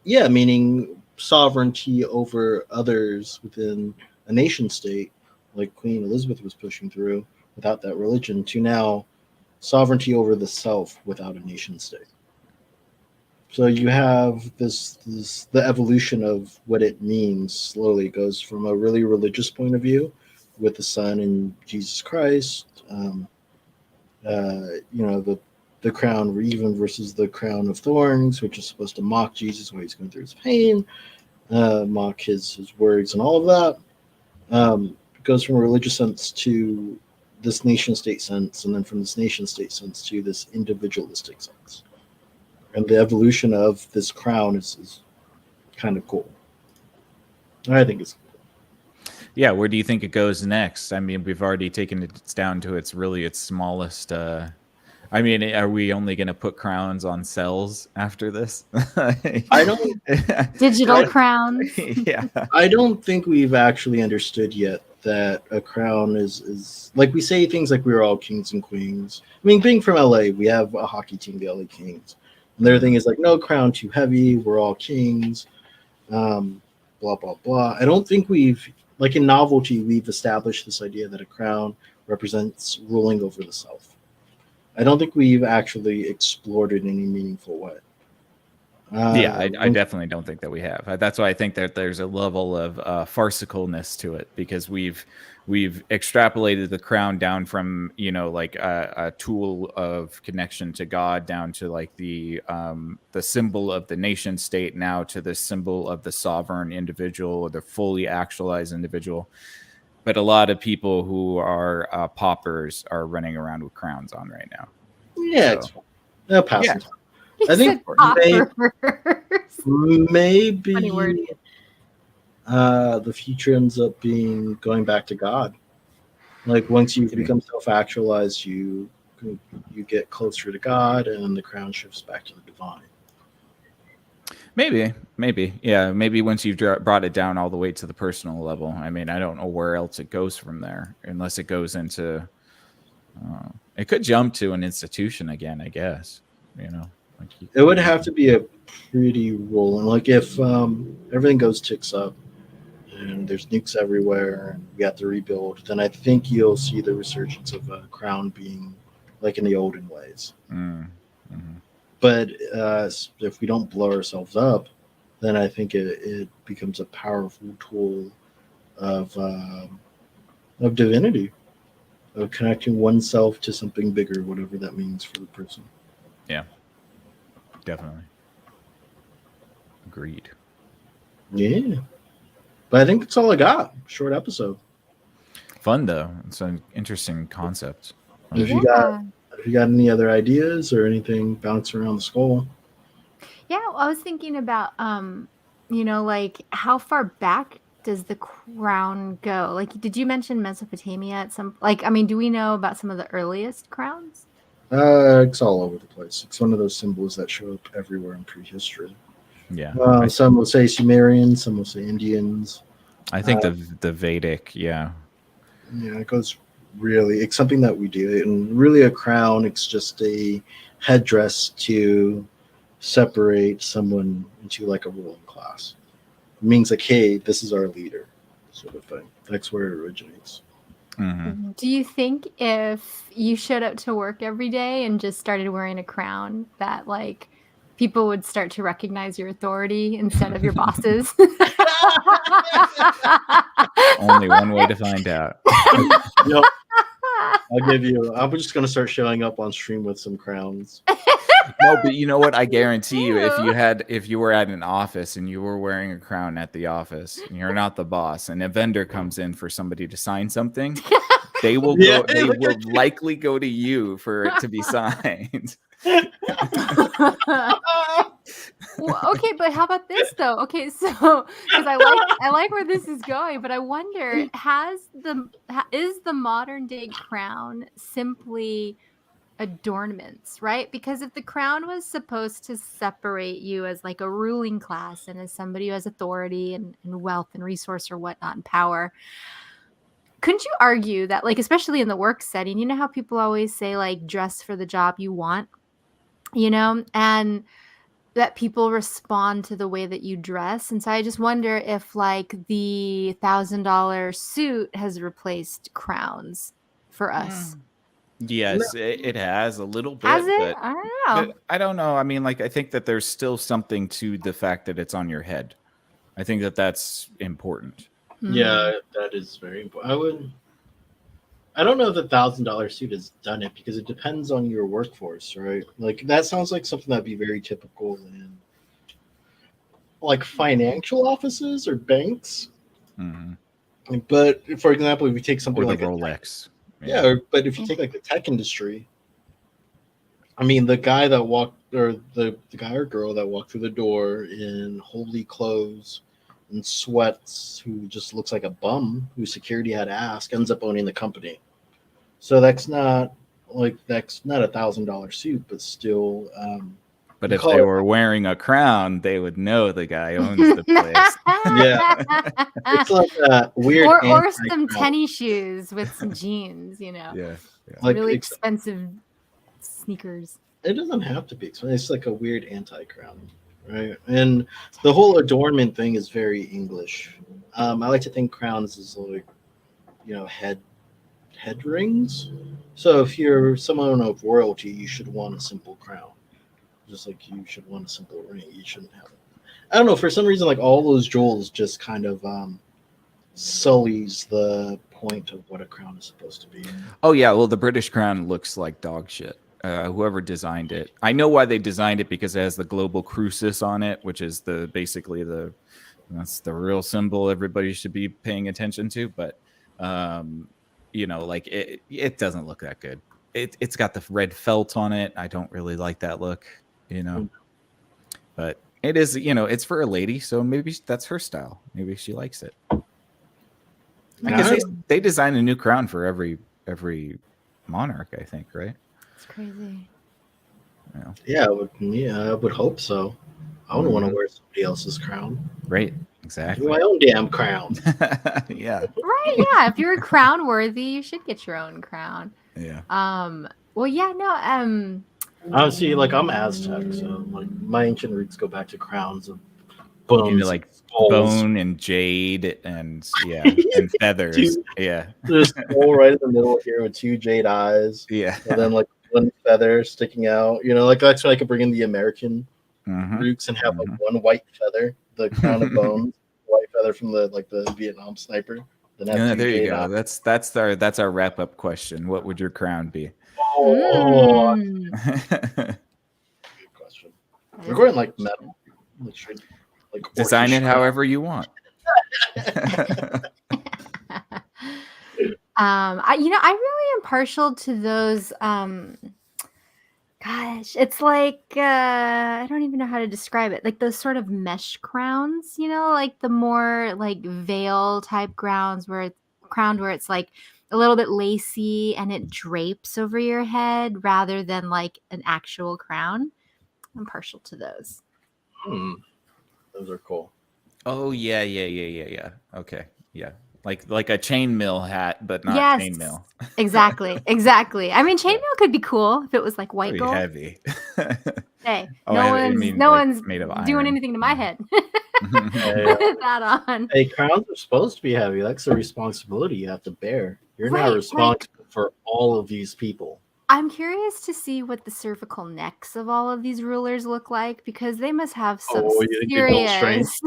meaning sovereignty over others within a nation state, like Queen Elizabeth was pushing through without that religion, to now sovereignty over the self without a nation state. So you have the evolution of what it means slowly goes from a really religious point of view with the Son and Jesus Christ, the crown even versus the crown of thorns, which is supposed to mock Jesus while he's going through his pain, mock his words and all of that. It goes from a religious sense to this nation state sense, and then from this nation state sense to this individualistic sense. And the evolution of this crown is kind of cool. I think it's cool. Yeah, where do you think it goes next? I mean, we've already taken it down to its smallest. I mean, are we only going to put crowns on cells after this? I don't. Digital crowns. Yeah. I don't think we've actually understood yet that a crown is like, we say things like we're all kings and queens. I mean, being from LA, we have a hockey team, the LA Kings. And their thing is like, no crown too heavy. We're all kings. Blah, blah, blah. I don't think we've, like in novelty, we've established this idea that a crown represents ruling over the self. I don't think we've actually explored it in any meaningful way. I definitely don't think that we have. That's why I think that there's a level of farcicalness to it, because we've extrapolated the crown down from, like a tool of connection to God, down to like the symbol of the nation state, now to the symbol of the sovereign individual, or the fully actualized individual. But a lot of people who are paupers are running around with crowns on right now. Yeah, so, they'll pass yeah. time. I think maybe Funny word. The future ends up being going back to God. Like once you become self-actualized, you get closer to God, and the crown shifts back to the divine. Maybe, yeah. Maybe once you've brought it down all the way to the personal level. I mean, I don't know where else it goes from there, unless it goes into. It could jump to an institution again, I guess. It would have to be a pretty rolling. Like if everything ticks up, and there's nukes everywhere, and we have to rebuild, then I think you'll see the resurgence of a crown being like in the olden ways. Mm-hmm. But if we don't blow ourselves up, then I think it becomes a powerful tool of divinity, of connecting oneself to something bigger, whatever that means for the person. Yeah, definitely. Agreed. Yeah. But I think that's all I got. Short episode. Fun though. It's an interesting concept. If you got any other ideas or anything bouncing around the skull. Yeah, I was thinking about like how far back does the crown go? Like, did you mention Mesopotamia at some? Like, I mean, do we know about some of the earliest crowns? It's all over the place. It's one of those symbols that show up everywhere in prehistory. Yeah. Some will say Sumerians, some will say Indians. I think the Vedic, yeah. Yeah, it goes really. It's something that we do, and really a crown. It's just a headdress to separate someone into like a ruling class. It means like, hey, this is our leader, sort of thing. That's where it originates. Mhm. Do you think if you showed up to work every day and just started wearing a crown, that like people would start to recognize your authority instead of your bosses? Only one way to find out. Yep, I'll give you. I'm just gonna start showing up on stream with some crowns. No, but you know what? I guarantee you, Ew. if you were at an office and you were wearing a crown at the office, and you're not the boss, and a vendor comes in for somebody to sign something, they will Yeah, go. They will likely go to you for it to be signed. Well, okay, but how about this though? Okay, so because I like where this is going, but I wonder is the modern day crown simply adornments, right? Because if the crown was supposed to separate you as like a ruling class and as somebody who has authority and wealth and resource or whatnot and power, couldn't you argue that, like, especially in the work setting, you know how people always say like dress for the job you want, and that people respond to the way that you dress. And so I just wonder if like the $1,000 suit has replaced crowns for us. Yes, it has a little bit, Has it? but I don't know. I don't know. I mean, like, I think that there's still something to the fact that it's on your head. I think that that's important. Yeah, that is very important. I don't know if the $1,000 suit has done it because it depends on your workforce, right? Like that sounds like something that'd be very typical in like financial offices or banks. Mhm. But for example, if you take something Or the like Rolex. but if you take like the tech industry, I mean, the guy that walked, or the guy or girl that walked through the door in holy clothes and sweats, who just looks like a bum, who security had to ask, ends up owning the company. So that's not $1,000 suit, but still. But You if call they it- were wearing a crown, they would know the guy owns the place. Yeah. It's like a weird or anti-crown. some tennis shoes with some jeans, Yeah. Like really it's, expensive sneakers. it doesn't have to be expensive. It's like a weird anti-crown, right? And the whole adornment thing is very English. I like to think crowns is like, head rings. So if you're someone of royalty, you should want a simple crown, just like you should want a simple ring. You shouldn't have it. I don't know. For some reason, like all those jewels just kind of sullies the point of what a crown is supposed to be. Oh yeah, well the British crown looks like dog shit. Whoever designed it, I know why they designed it, because it has the global crucis on it, which is that's the real symbol everybody should be paying attention to. But like it doesn't look that good. It's got the red felt on it. I don't really like that look, but it is, it's for a lady, so maybe that's her style. Maybe she likes it. I guess they design a new crown for every monarch, I think, right? It's crazy. Yeah, I would hope so. I wouldn't want to wear somebody else's crown. Right, exactly. My own damn crown. Yeah. Right, yeah. If you're crown worthy, you should get your own crown. Yeah. Well, yeah, no, Honestly, like I'm Aztec, so like my ancient roots go back to crowns of bones, like skulls. bone and jade and and feathers. Dude. Yeah. There's a skull right in the middle here with 2 jade eyes. Yeah. And then like 1 feather sticking out. Like that's why I could bring in the American Mhm. roots and have like 1 white feather, the crown of bones, white feather from the Vietnam sniper. Then have 2 There you jade go. eyes. That's our wrap up question. What would your crown be? Oh, mm, good question. We're going like metal. Like Design it orchestra. however you want. I really am partial to those. Gosh, it's like I don't even know how to describe it. Like those sort of mesh crowns, like the more like veil type crowns where it's like a little bit lacy and it drapes over your head rather than like an actual crown. I'm partial to those. Those are cool. Oh yeah. Okay. Yeah. Like a chainmail hat, but not Yes, chainmail. exactly. I mean, chainmail could be cool if it was like white Pretty gold. heavy. Hey, Oh, no I one's mean, no like, one's made of doing iron. anything to my head. Hey, Put that on. hey, crowns are supposed to be heavy. That's a responsibility you have to bear. You're Right, not like- responsible for all of these people. I'm curious to see what the cervical necks of all of these rulers look like, because they must have some You think they built serious,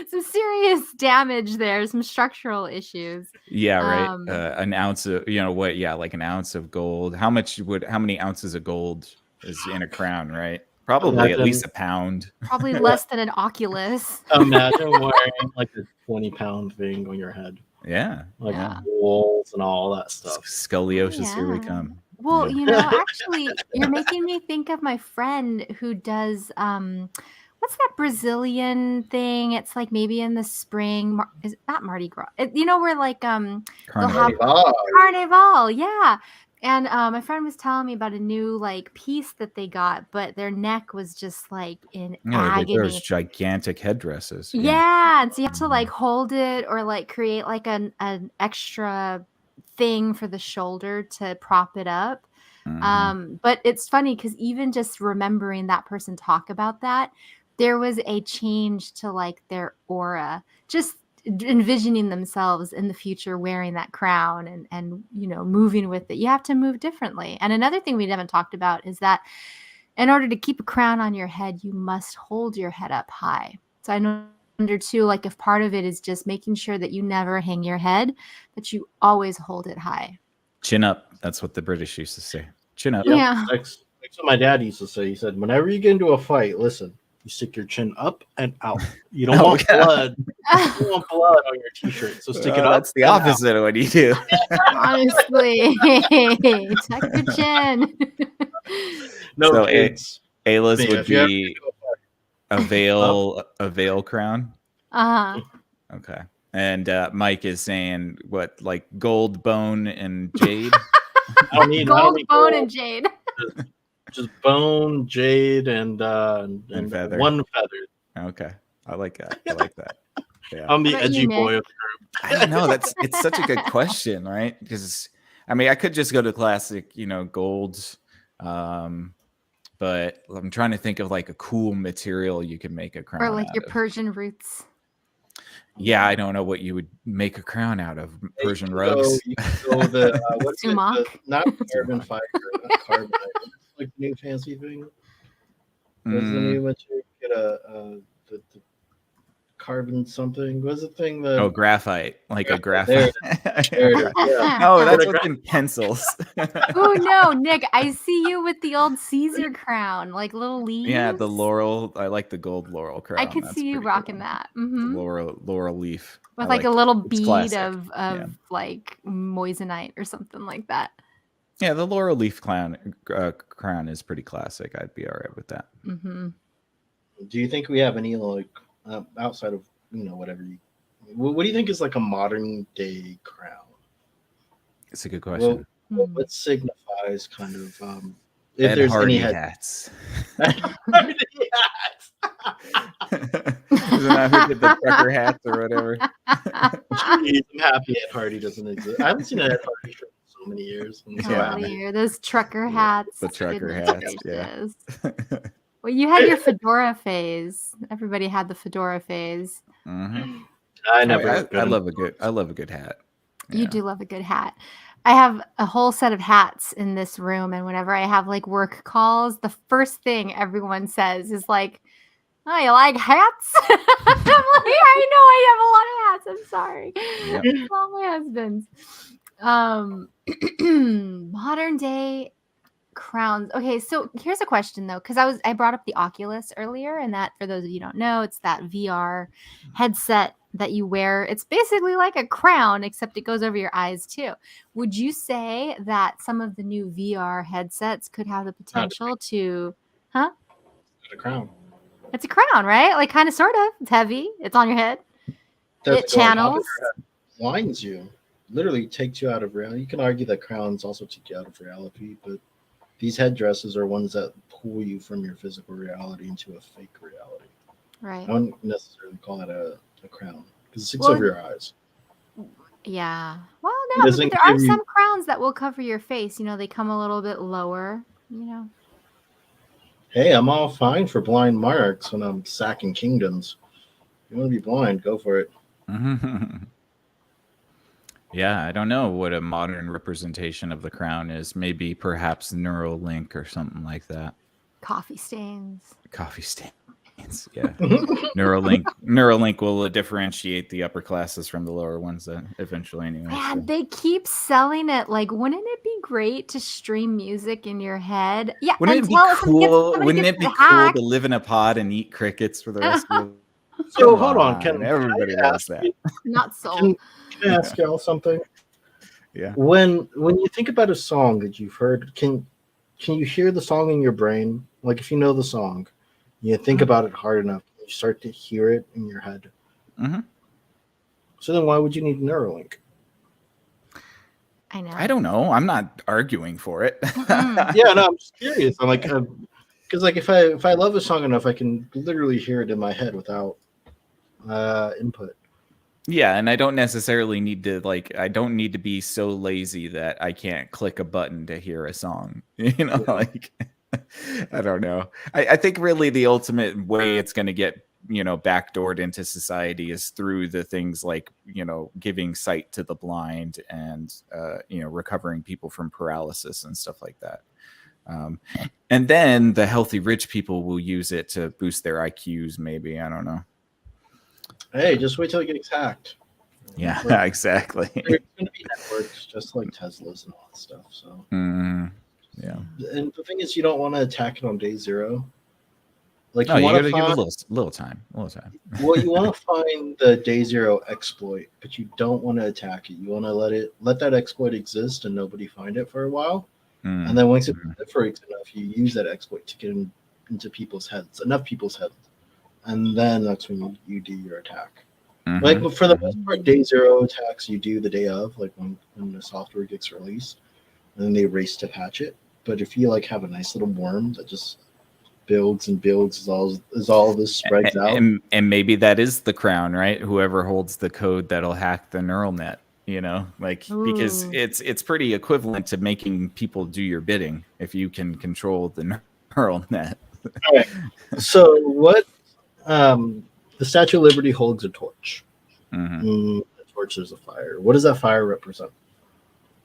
some serious damage there, some structural issues. Yeah, right. Um, An ounce of, what? Yeah, like an ounce of gold. How many ounces of gold is in a crown, right? Probably at least a pound. Probably less than an Oculus. Imagine wearing like a 20-pound thing on your head, Yeah. like yeah. walls and all that stuff. Scoliosis, here we Yeah. come. Well, Yeah. actually, you're making me think of my friend who does what's that Brazilian thing? It's like maybe in the spring. Is it not Mardi Gras? Where like they'll have Carnival. Carnival, yeah. And my friend was telling me about a new like piece that they got, but their neck was just like in agony. There's gigantic headdresses. Yeah, and so you have to like hold it or like create like an extra thing for the shoulder to prop it up. But it's funny because even just remembering that person talk about that, there was a change to like their aura, just envisioning themselves in the future wearing that crown and moving with it. You have to move differently. And another thing we haven't talked about is that in order to keep a crown on your head, you must hold your head up high. So I wonder too, like if part of it is just making sure that you never hang your head, that you always hold it high. Chin up. That's what the British used to say. Chin up. Yeah. That's what my dad used to say. He said, whenever you get into a fight, listen, you stick your chin up and out. You don't want blood. You don't want blood on your t-shirt. So stick it up. That's the opposite of what you do. Honestly, tuck your chin. No, so kids. Ayla's Yeah, would if you ever be get into a veil crown. Okay. And Mike is saying what, like gold, bone, and jade? I don't need Gold, bone, gold. and jade. Just bone, jade, and feather. one feather. Okay. I like that. I like that. Yeah. I'm the What about edgy you, boy Nick? of the group. I don't know. It's such a good question, right? Because I could just go to classic, golds. But I'm trying to think of like a cool material you can make a crown Or like out your of. Persian roots. Yeah, I don't know what you would make a crown out of. Persian You rugs. can go the what's it? Sumac? Not carbon fiber, not carbon. Like new fancy thing. What's the new material? Get the carbon something. What's the thing that? Oh, graphite, like a Graphite. graphite. There it is. Yeah. Oh, that's Get a what's in pencils. Oh no, Nick! I see you with the old Caesar crown, like little leaves. Yeah, the laurel. I like the gold laurel crown. I could That's see you pretty rocking cool. that. The Mhm. laurel leaf With I like a it. little It's bead classic. of Yeah. like moissanite or something like that. Yeah, the laurel leaf crown is pretty classic. I'd be all right with that. Mm-hmm. Do you think we have any like outside of whatever you? What do you think is like a modern day crown? It's a good question. Well, what signifies kind of if Ed there's Hardy any head? hats. Hardy hats. Isn't that who did the trucker hats or whatever? Jeez, I'm happy Ed Hardy doesn't exist. I haven't seen an Ed Hardy shirt in so many years. I'm so Yeah. happy. Those trucker hats. The trucker goodness hats, yeah. gracious. Well, you had your fedora phase. Everybody had the fedora phase. Mhm. I never. I love a good hat. You Yeah. do love a good hat. I have a whole set of hats in this room, and whenever I have like work calls, the first thing everyone says is like, "Oh, you like hats?" I'm like, I know I have a lot of hats. I'm sorry. Yep. It's all my husband's. Modern day crowns. Okay, so here's a question though, because I brought up the Oculus earlier, and that, for those of you who don't know, it's that VR headset that you wear. It's basically like a crown, except it goes over your eyes too. Would you say that some of the new VR headsets could have the potential to, a crown. It's a crown, right? Like kind of, sort of. It's heavy. It's on your head. It channels. Blinds you. Literally takes you out of reality. You can argue that crowns also take you out of reality, but these headdresses are ones that pull you from your physical reality into a fake reality. Right. I wouldn't necessarily call it a crown because it sits Well, over your eyes. Yeah. Well, no, but doesn't there are give you- some crowns that will cover your face. They come a little bit lower. Hey, I'm all fine for blind monarchs when I'm sacking kingdoms. You want to be blind, go for it. Yeah, I don't know what a modern representation of the crown is. Maybe perhaps Neuralink or something like that. Coffee stains. Coffee stains. Yeah. Neuralink will differentiate the upper classes from the lower ones eventually anyway. Man, So. they keep selling it. Like, wouldn't it be great to stream music in your head? Yeah, Wouldn't it be cool? Wouldn't it be cool to live in a pod and eat crickets for the rest of your So hold on, can everybody I loves that. Not sold. Can I ask y'all something? Yeah. When you think about a song that you've heard, can you hear the song in your brain? Like if you know the song, you think about it hard enough, you start to hear it in your head. Mm-hmm. So then why would you need Neuralink? I know. I don't know. I'm not arguing for it. Yeah, no, I'm just curious. I'm like, because like if I love a song enough, I can literally hear it in my head without input. Yeah, and I don't necessarily need to I don't need to be so lazy that I can't click a button to hear a song. You know, like I don't know. I think really the ultimate way it's going to get, backdoored into society is through the things like, giving sight to the blind and, recovering people from paralysis and stuff like that. And then the healthy rich people will use it to boost their IQs. Maybe, I don't know. Hey, just wait till it gets hacked. Yeah, like, exactly. There's going to be networks just like Teslas and all that stuff. So, yeah. And the thing is, you don't want to attack it on day zero. Like, you got to give it a little time. Well, you want to find the day zero exploit, but you don't want to attack it. You want to let that exploit exist and nobody find it for a while. And then once it proliferates enough, you use that exploit to get into people's heads, enough people's heads. And then that's when you do your attack. Like for the most part, day zero attacks you do the day of, like when the software gets released, and then they race to patch it. But if you have a nice little worm that just builds and builds as all this spreads out, and maybe that is the crown, right? Whoever holds the code that'll hack the neural net, because it's pretty equivalent to making people do your bidding if you can control the neural net. All right. So what? The Statue of Liberty holds a torch. The torch is a fire. What does that fire represent?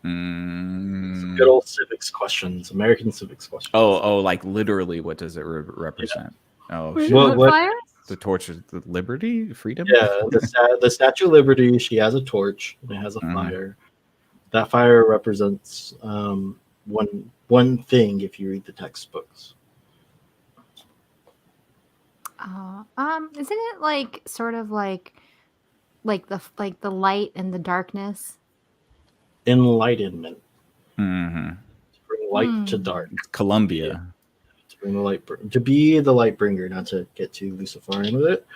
Good old civics questions, American civics questions. Oh, like literally, what does it represent? Yeah. Oh, what fire? The torch is the liberty, freedom. Yeah, the Statue of Liberty. She has a torch and it has a fire. That fire represents one thing. If you read the textbooks. Isn't it like sort of like the light and the darkness? Enlightenment. To bring light to dark. Columbia. Yeah. To bring the light, to be the light bringer, not to get too Luciferian with it.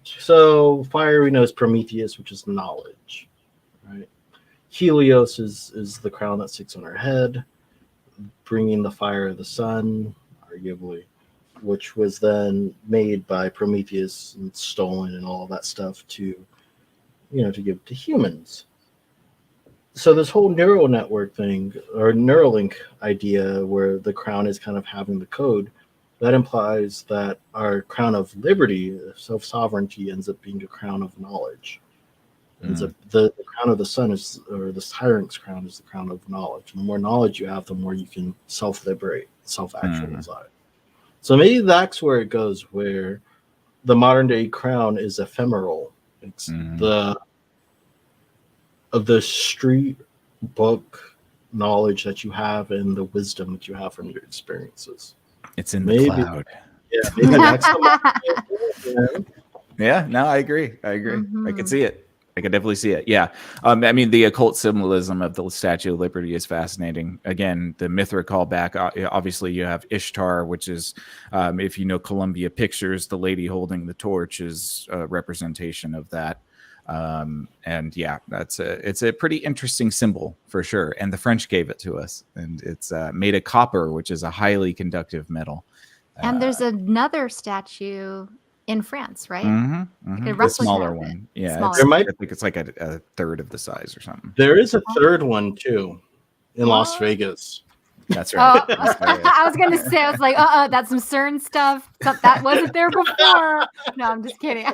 So fire we know is Prometheus, which is knowledge, right? Helios is the crown that sits on her head, bringing the fire of the sun, arguably, which was then made by Prometheus and stolen and all of that stuff to give to humans. So this whole neural network thing, or Neuralink idea, where the crown is kind of having the code, that implies that our crown of liberty, self-sovereignty, ends up being a crown of knowledge. Ends up the crown of the sun or the tyrant's crown is the crown of knowledge. And the more knowledge you have, the more you can self-liberate, self-actualize. So maybe that's where it goes, where the modern day crown is ephemeral. It's the street book knowledge that you have and the wisdom that you have from your experiences. It's in the cloud. Yeah, maybe that's the Yeah, no, I agree. I can see it. I can definitely see it. Yeah. I mean, the occult symbolism of the Statue of Liberty is fascinating. Again, the Mithra callback, obviously you have Ishtar, which is, if you know Columbia Pictures, the lady holding the torch is a representation of that. And yeah, it's a pretty interesting symbol for sure. And the French gave it to us, and it's made of copper, which is a highly conductive metal. And there's another statue in France, right? Like a smaller one. Yeah, smaller. I think it's like a third of the size or something. There is a third one too in Las Vegas. That's right. I was gonna say, I was like, that's some CERN stuff. That wasn't there before. No, I'm just kidding.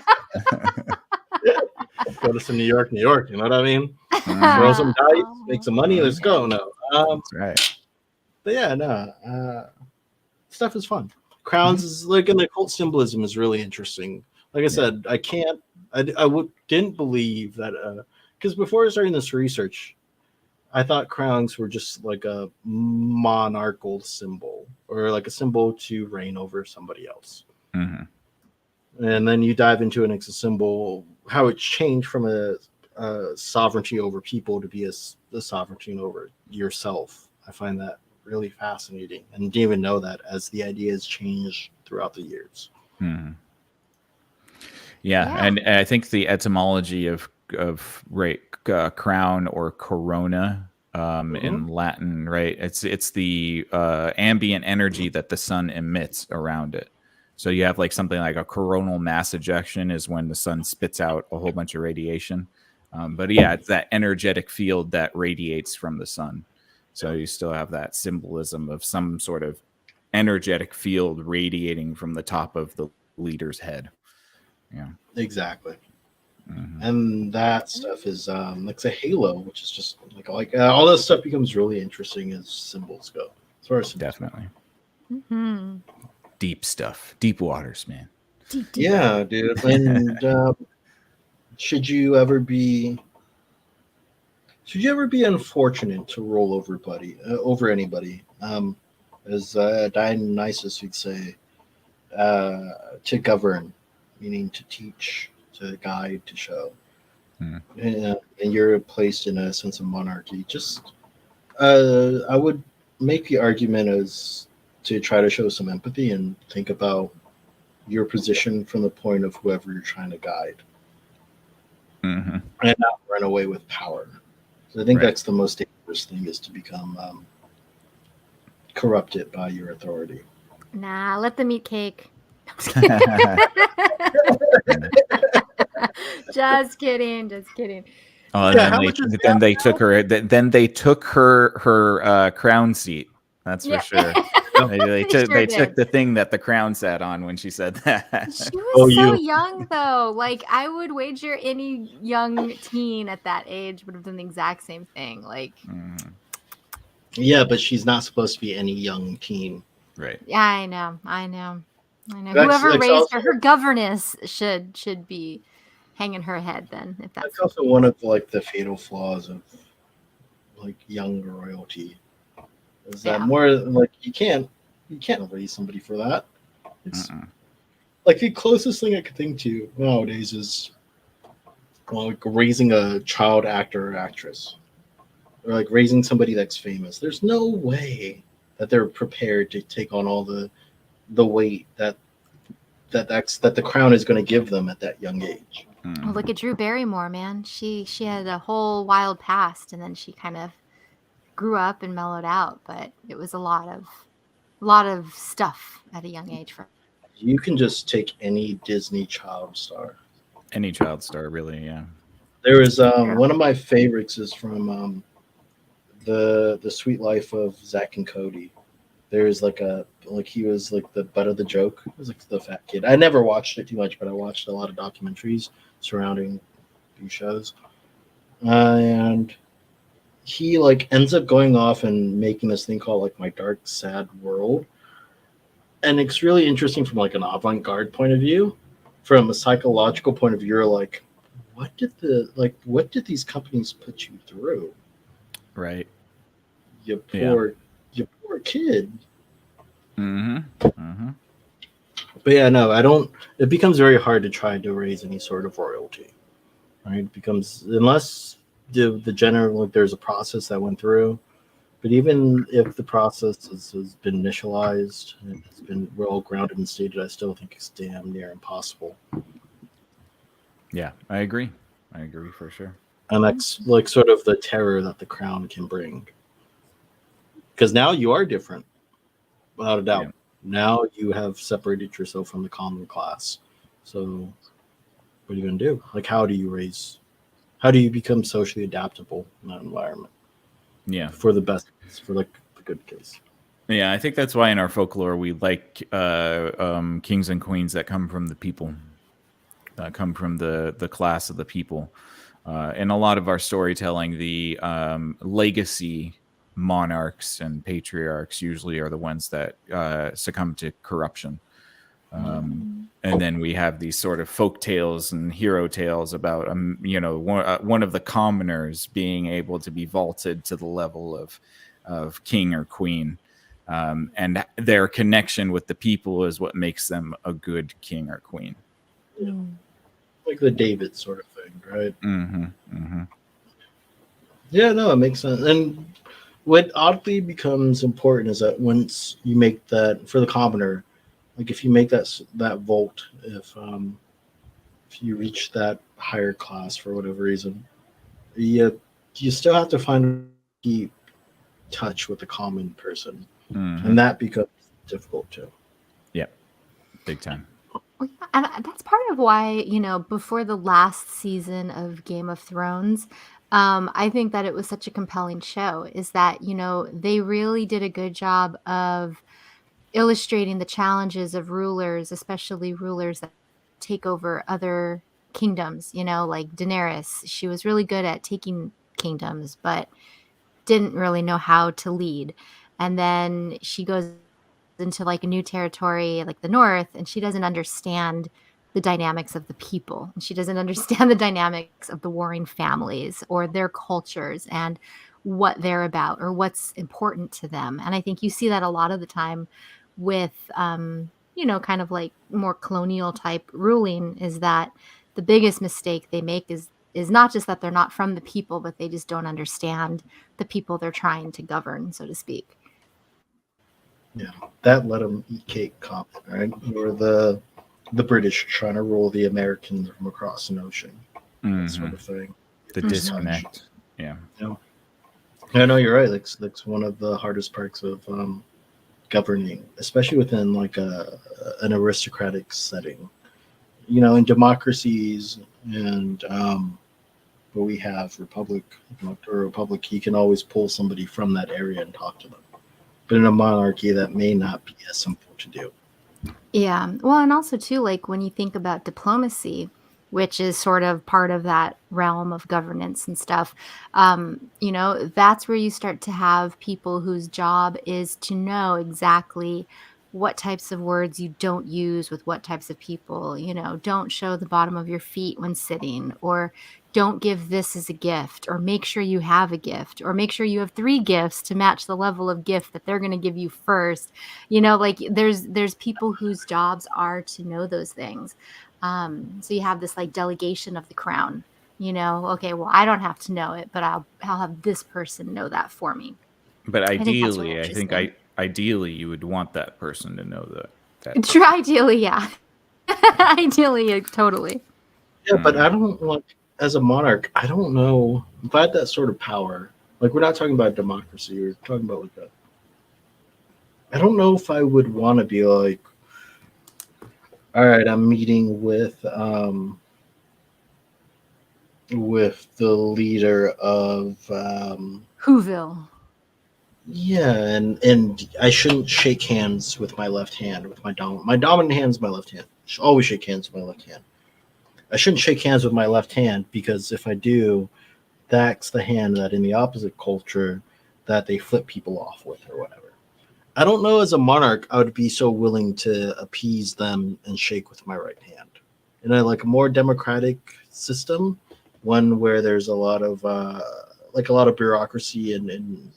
Go to some New York. You know what I mean? Mhm. Throw some dice, make some money. Let's go. No. That's right. But yeah, no. Stuff is fun. Crowns is like, and the cult symbolism is really interesting. Like I said, didn't believe that because before starting this research, I thought crowns were just like a monarchical symbol or like a symbol to reign over somebody else. Mm-hmm. And then you dive into an symbol, how it changed from a sovereignty over people to be a sovereignty over yourself. I find that really fascinating, and didn't even know that as the idea has changed throughout the years. Mm-hmm. Yeah, and I think the etymology of crown or corona in Latin, right? It's the ambient energy that the sun emits around it. So you have like something like a coronal mass ejection is when the sun spits out a whole bunch of radiation. But yeah, it's that energetic field that radiates from the sun. So you still have that symbolism of some sort of energetic field radiating from the top of the leader's head. Yeah, exactly. Mm-hmm. And that stuff is like a halo, which is just like all this stuff becomes really interesting as symbols go. As far as definitely. Mm-hmm. Deep stuff, deep waters, man. Deep. Yeah, dude. And should you ever be unfortunate to roll over anybody, as Dionysus would say, to govern, meaning to teach, to guide, to show, and you're placed in a sense of monarchy. Just, I would make the argument as to try to show some empathy and think about your position from the point of whoever you're trying to guide, and not run away with power. So I think that's the most dangerous thing, is to become corrupted by your authority. Nah, let them eat cake. Just kidding. Oh, and then they took her. Then they took her crown seat. That's for sure. They took the thing that the crown sat on when she said that. She was so young, though. Like, I would wager any young teen at that age would have done the exact same thing. Like, yeah, but she's not supposed to be any young teen, right? Yeah, I know. Whoever raised her governess should be hanging her head. Then, if that's also one of like the fatal flaws of like young royalty. Is that more like you can't raise somebody for that? It's like the closest thing I could think to nowadays is like raising a child actor or actress, or like raising somebody that's famous. There's no way that they're prepared to take on all the weight that the crown is going to give them at that young age. Well, look at Drew Barrymore, man. She had a whole wild past, and then she kind of grew up and mellowed out, but it was a lot of stuff at a young age. You can just take any Disney child star. Any child star, really, yeah. There is one of my favorites is from the Sweet Life of Zack and Cody. There's he was like the butt of the joke. It was like the fat kid. I never watched it too much, but I watched a lot of documentaries surrounding these shows, and he like ends up going off and making this thing called like My Dark Sad World, and it's really interesting from like an avant-garde point of view. From a psychological point of view, you're like, what did these companies put you through? Right. You poor kid. But yeah, no, I don't. It becomes very hard to try to raise any sort of royalty, right? It becomes, unless the general, like, there's a process that went through. But even if the process has been initialized and it's been well grounded and stated, I still think it's damn near impossible. Yeah, I agree for sure. And that's like sort of the terror that the crown can bring. Because now you are different, without a doubt. Yeah. Now you have separated yourself from the common class. So what are you going to do? Like, how do you become socially adaptable in that environment? Yeah. For the best, for like the good case. Yeah, I think that's why in our folklore we like kings and queens that come from the people. come from the class of the people. In a lot of our storytelling, the legacy monarchs and patriarchs usually are the ones that succumb to corruption. And then we have these sort of folk tales and hero tales about, one of the commoners being able to be vaulted to the level of king or queen. And their connection with the people is what makes them a good king or queen. Like the David sort of thing, right? Mm-hmm, mm-hmm. Yeah, no, it makes sense. And what oddly becomes important is that once you make that for the commoner, like if you make that vault, if you reach that higher class for whatever reason, you still have to keep touch with the common person, and that becomes difficult too. Yeah, big time. And that's part of why, before the last season of Game of Thrones, I think that it was such a compelling show, is that, they really did a good job of illustrating the challenges of rulers, especially rulers that take over other kingdoms, like Daenerys. She was really good at taking kingdoms, but didn't really know how to lead. And then she goes into like a new territory like the north, and she doesn't understand the dynamics of the people, and she doesn't understand the dynamics of the warring families or their cultures and what they're about or what's important to them. And I think you see that a lot of the time with kind of like more colonial type ruling, is that the biggest mistake they make is not just that they're not from the people, but they just don't understand the people they're trying to govern, so to speak. Yeah, that let them eat cake, common, right? Or the British trying to rule the Americans from across an ocean, that sort of thing. The disconnect. Yeah. Yeah, no, you're right. That's one of the hardest parts of governing, especially within like an aristocratic setting. In democracies and where we have republic, you can always pull somebody from that area and talk to them. But in a monarchy, that may not be as simple to do. Yeah. Well, and also too, like when you think about diplomacy, which is sort of part of that realm of governance and stuff, that's where you start to have people whose job is to know exactly what types of words you don't use with what types of people. Don't show the bottom of your feet when sitting, or don't give this as a gift, or make sure you have a gift, or make sure you have 3 gifts to match the level of gift that they're going to give you first. Like there's people whose jobs are to know those things. So you have this like delegation of the crown. Okay, well, I don't have to know it, but I'll have this person know that for me. But I think that's really ideally, interesting. Ideally you would want that person to know that. True, ideally, yeah. Ideally, yeah, totally. Yeah, but I don't like, as a monarch, I don't know if I had that sort of power. Like, we're not talking about democracy. We're talking about like that. I don't know if I would want to be like, all right, I'm meeting with the leader of Whoville. yeah, and I shouldn't shake hands with my left hand with my dominant hand's my left hand. I should always shake hands with my left hand. I shouldn't shake hands with my left hand, because if I do, that's the hand that in the opposite culture that they flip people off with or whatever. I don't know, as a monarch I would be so willing to appease them and shake with my right hand. In a like a more democratic system, one where there's a lot of bureaucracy and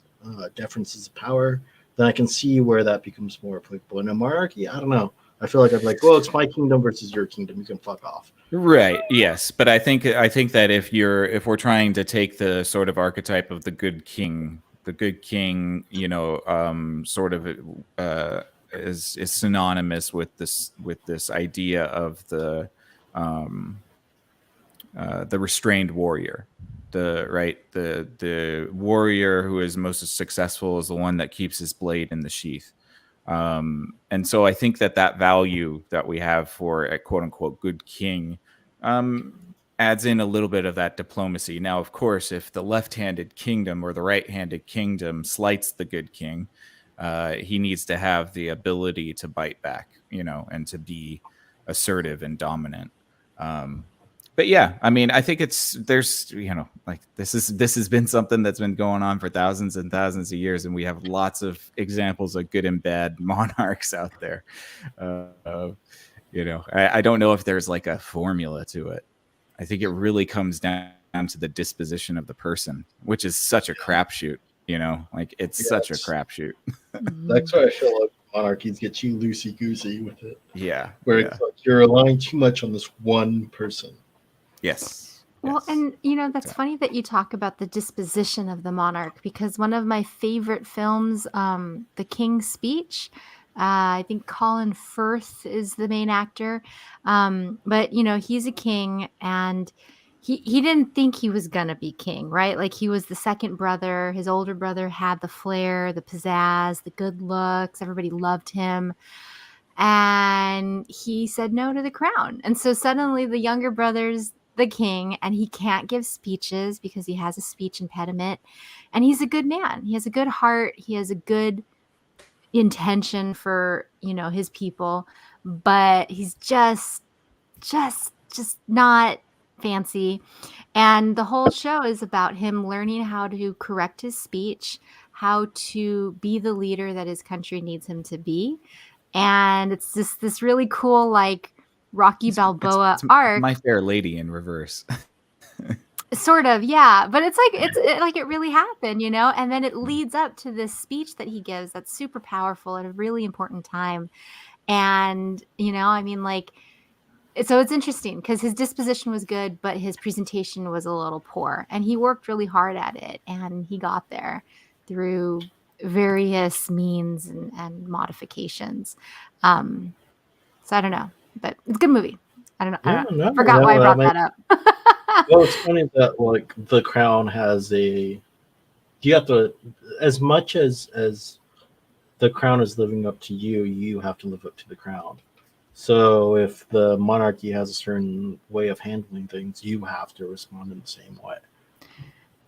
differences of power, then I can see where that becomes more applicable. In a monarchy, I don't know. I feel like I'm like, well, it's my kingdom versus your kingdom. You can fuck off. Right. Yes, but I think that if we're trying to take the sort of archetype of the good king, sort of is synonymous with this idea of the restrained warrior. The warrior who is most successful is the one that keeps his blade in the sheath. And so I think that value that we have for a quote unquote good king adds in a little bit of that diplomacy. Now, of course, if the left-handed kingdom or the right-handed kingdom slights the good king, he needs to have the ability to bite back, and to be assertive and dominant. But yeah, I mean, I think there's like this has been something that's been going on for thousands and thousands of years, and we have lots of examples of good and bad monarchs out there. I don't know if there's like a formula to it. I think it really comes down to the disposition of the person, which is such a crapshoot. Like it's such a crapshoot. That's why I feel like monarchies get you loosey goosey with it. Yeah, where it's like you're relying too much on this one person. Yes. Well, and that's funny that you talk about the disposition of the monarch, because one of my favorite films, The King's Speech, I think Colin Firth is the main actor. But he's a king, and he didn't think he was gonna be king, right? Like, he was the second brother. His older brother had the flair, the pizzazz, the good looks. Everybody loved him. And he said no to the crown. And so suddenly the younger brother's the king, and he can't give speeches because he has a speech impediment. And he's a good man. He has a good heart. He has a good intention for, his people, but he's just not fancy. And the whole show is about him learning how to correct his speech, how to be the leader that his country needs him to be. And it's just this really cool, like, Rocky Balboa arc. My Fair Lady in reverse. Sort of, yeah. But it's like it really happened, and then it leads up to this speech that he gives that's super powerful at a really important time. And, I mean, like, so it's interesting because his disposition was good, but his presentation was a little poor. And he worked really hard at it, and he got there through various means and modifications. So I don't know, but it's a good movie. I don't know. I forgot why I brought that up. Well, it's funny that like the crown has you have to, as much as the crown is living up to you, you have to live up to the crown. So if the monarchy has a certain way of handling things, you have to respond in the same way.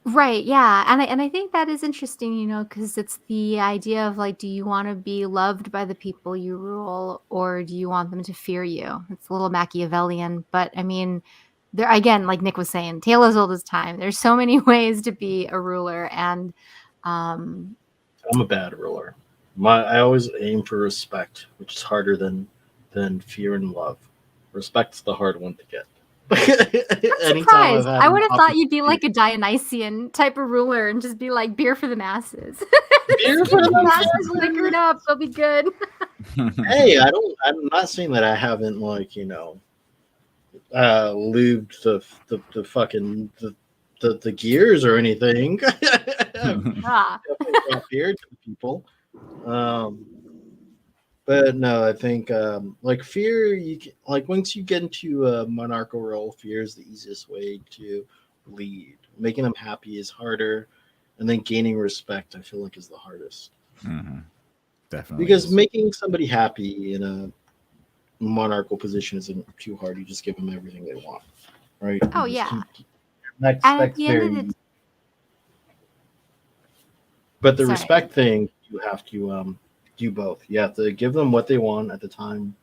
Right, yeah. And I think that is interesting, because it's the idea of, like, do you want to be loved by the people you rule, or do you want them to fear you? It's a little Machiavellian, but I mean, there again, like Nick was saying, tale as old as time. There's so many ways to be a ruler, and I'm a bad ruler. I always aim for respect, which is harder than fear and love. Respect's the hard one to get. I'm surprised. I would have thought you'd be like a Dionysian type of ruler and just be like, beer for the masses. Beer for the masses, liquor it up, they'll be good. Hey, I'm not saying that I haven't, like, lubed the fucking the gears or anything. Beer to the people. But no, I think like fear, like once you get into a monarchical role, fear is the easiest way to lead. Making them happy is harder, and then gaining respect, I feel like, is the hardest. Mm-hmm. Definitely, because making somebody happy in a monarchical position isn't too hard. You just give them everything they want, right? Oh yeah. But the respect thing, you have to do both. You have to give them what they want at the time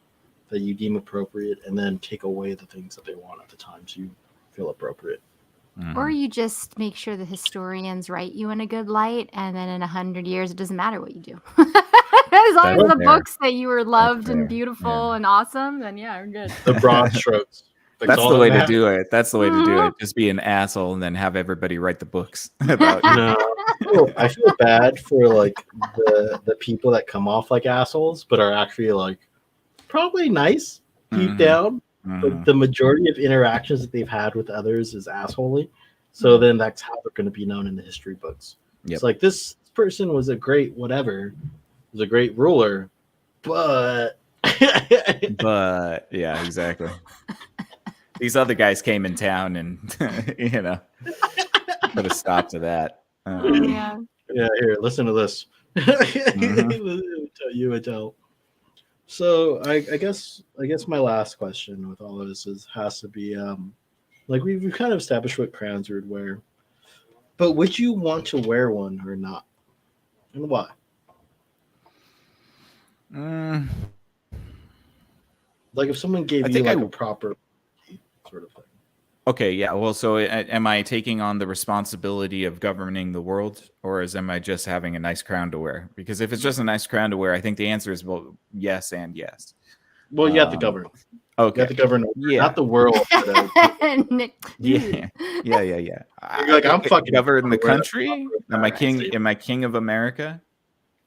that you deem appropriate, and then take away the things that they want at the times you feel appropriate. Mm-hmm. Or you just make sure the historians write you in a good light, and then in 100 years, it doesn't matter what you do. As long as the books that you were loved and beautiful and awesome, then yeah, we're good. The broad strokes. That's the way to do it. That's the way to do it. Just be an asshole and then have everybody write the books about you. No, I feel bad for like the people that come off like assholes, but are actually like probably nice deep down. But the majority of interactions that they've had with others is assholey. So then that's how they're going to be known in the history books. Yep. It's like this person was a great whatever, was a great ruler, but yeah, exactly. These other guys came in town and, put a stop to that. Yeah, here, listen to this. You would tell. So I guess my last question with all of this has to be like we've kind of established what crowns you would wear, but would you want to wear one or not, and why? Like if someone gave you like a proper sort of thing. Okay, yeah. Well, so am I taking on the responsibility of governing the world, or am I just having a nice crown to wear? Because if it's just a nice crown to wear, I think the answer is well, yes and yes. Well, you have to govern. Okay. You have to govern, Yeah. not the world. Nick, Yeah. Yeah. You're like, I'm fucking govern the wear the country. proper Am I crown. king? Am I king of America?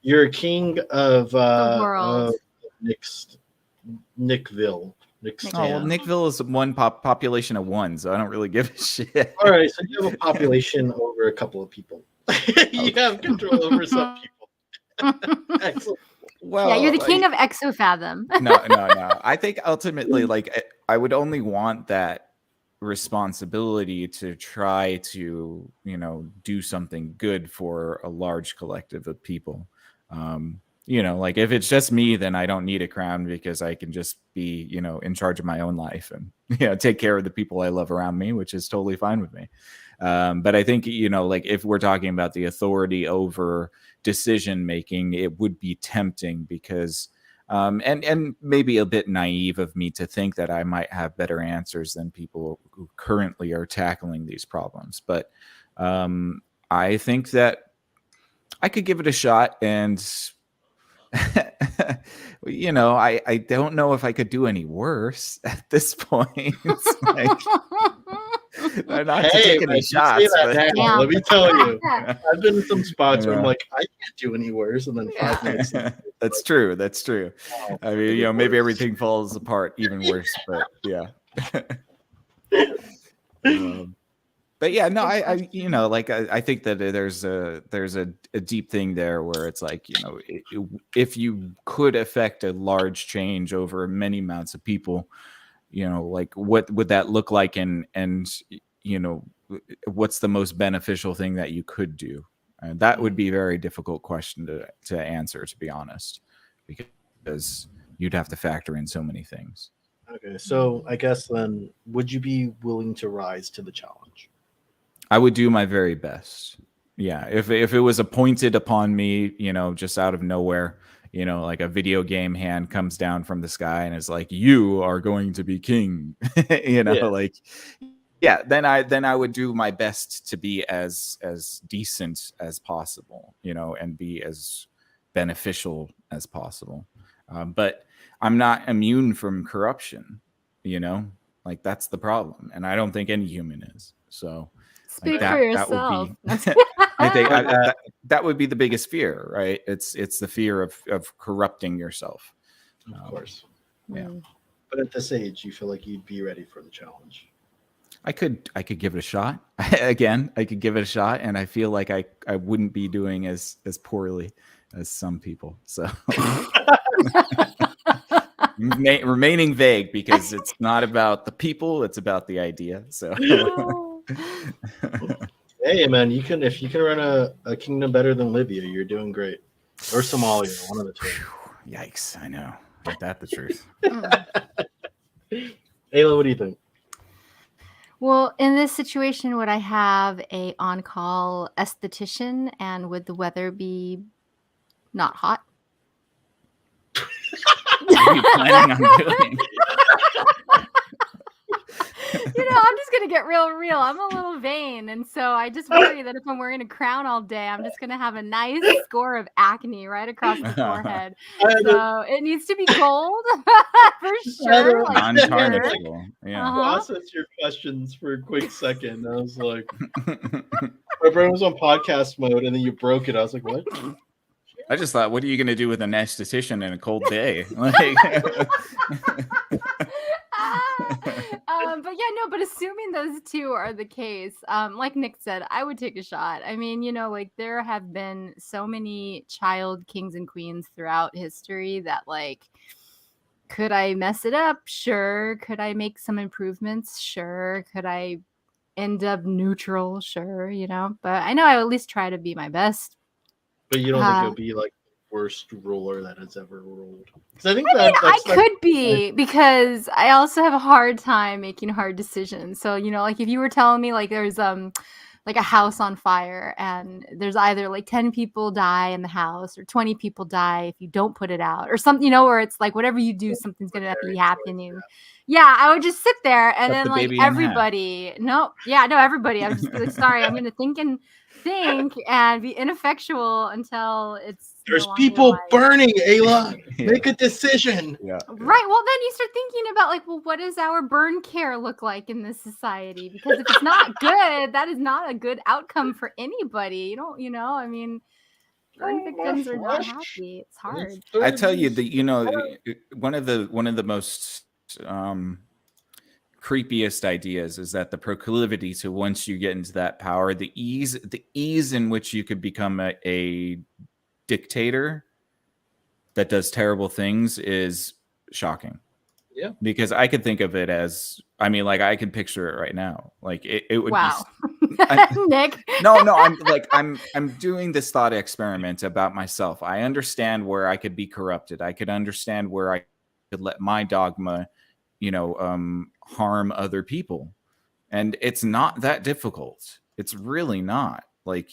You're a king of the world. Nickville. Oh, well, Nickville is one population of one, so I don't really give a shit. All right, so you have a population over a couple of people. You have control over some people. Excellent. Well, yeah, you're the king of Exofathom. No. I think ultimately, like, I would only want that responsibility to try to, do something good for a large collective of people. Like if it's just me, then I don't need a crown because I can just be, in charge of my own life and, take care of the people I love around me, which is totally fine with me. But I think, like if we're talking about the authority over decision making, it would be tempting because, and maybe a bit naive of me to think that I might have better answers than people who currently are tackling these problems. But I think that I could give it a shot and I don't know if I could do any worse at this point. Like, not to take any shots. Let me tell you, I've been in some spots where I'm like, I can't do any worse, and then 5 minutes. That's true. Wow, I mean, maybe everything falls apart even worse. But yeah. But yeah, no, I think that there's a deep thing there where it's like, if you could affect a large change over many amounts of people, like what would that look like, and what's the most beneficial thing that you could do? And that would be a very difficult question to answer, to be honest, because you'd have to factor in so many things. Okay, so I guess then, would you be willing to rise to the challenge? I would do my very best. Yeah. If it was appointed upon me, just out of nowhere, like a video game hand comes down from the sky and is like, you are going to be king, like, yeah, then I would do my best to be as decent as possible, and be as beneficial as possible. But I'm not immune from corruption, like that's the problem. And I don't think any human is. So speak for yourself. I think that would be the biggest fear, right? It's the fear of corrupting yourself. Of course. Yeah. But at this age, you feel like you'd be ready for the challenge. I could give it a shot. Again, I could give it a shot, and I feel like I wouldn't be doing as poorly as some people. So remaining vague, because it's not about the people, it's about the idea. So hey man, if you can run a kingdom better than Libya, you're doing great. Or Somalia, one of the two. Yikes, I know. Ain't that the truth? Ayla, what do you think? Well, in this situation, would I have a on-call esthetician, and would the weather be not hot? What are you planning on doing? I'm just gonna get real. I'm a little vain, and so I just worry that if I'm wearing a crown all day, I'm just gonna have a nice score of acne right across the forehead. So it needs to be gold for sure. Non-tarnishable. Yeah. Process your questions for a quick second. I was like, my brain was on podcast mode, and then you broke it. I was like, what? I just thought, what are you going to do with an esthetician in a cold day? But assuming those two are the case, like Nick said, I would take a shot. I mean, like there have been so many child kings and queens throughout history that, like, could I mess it up? Sure. Could I make some improvements? Sure. Could I end up neutral? Sure. But I know I at least try to be my best. But you don't think you'll be like the worst ruler that has ever ruled? Because I think I could be, because I also have a hard time making hard decisions. So, like if you were telling me like there's like a house on fire, and there's either like 10 people die in the house or 20 people die if you don't put it out or something, where it's like whatever you do, something's gonna be happening. Yeah, I would just sit there and Cut then the like baby in half. everybody, everybody. I would just be like, sorry, I'm gonna think and be ineffectual until it's There's no longer people alive. burning, Ayla. Yeah. Make a decision. Yeah. Right. Well, then you start thinking about like, well, what does our burn care look like in this society? Because if it's not good, that is not a good outcome for anybody. You don't, I mean, burn victims are not happy. It's hard. I tell you that one of the most creepiest ideas is that the proclivity to, once you get into that power, the ease in which you could become a dictator that does terrible things is shocking. Yeah, because I could think of it as, I can picture it right now. Like it would Wow. be Nick. No, I'm doing this thought experiment about myself. I understand where I could be corrupted. I could understand where I could let my dogma, harm other people. And it's not that difficult. It's really not. Like,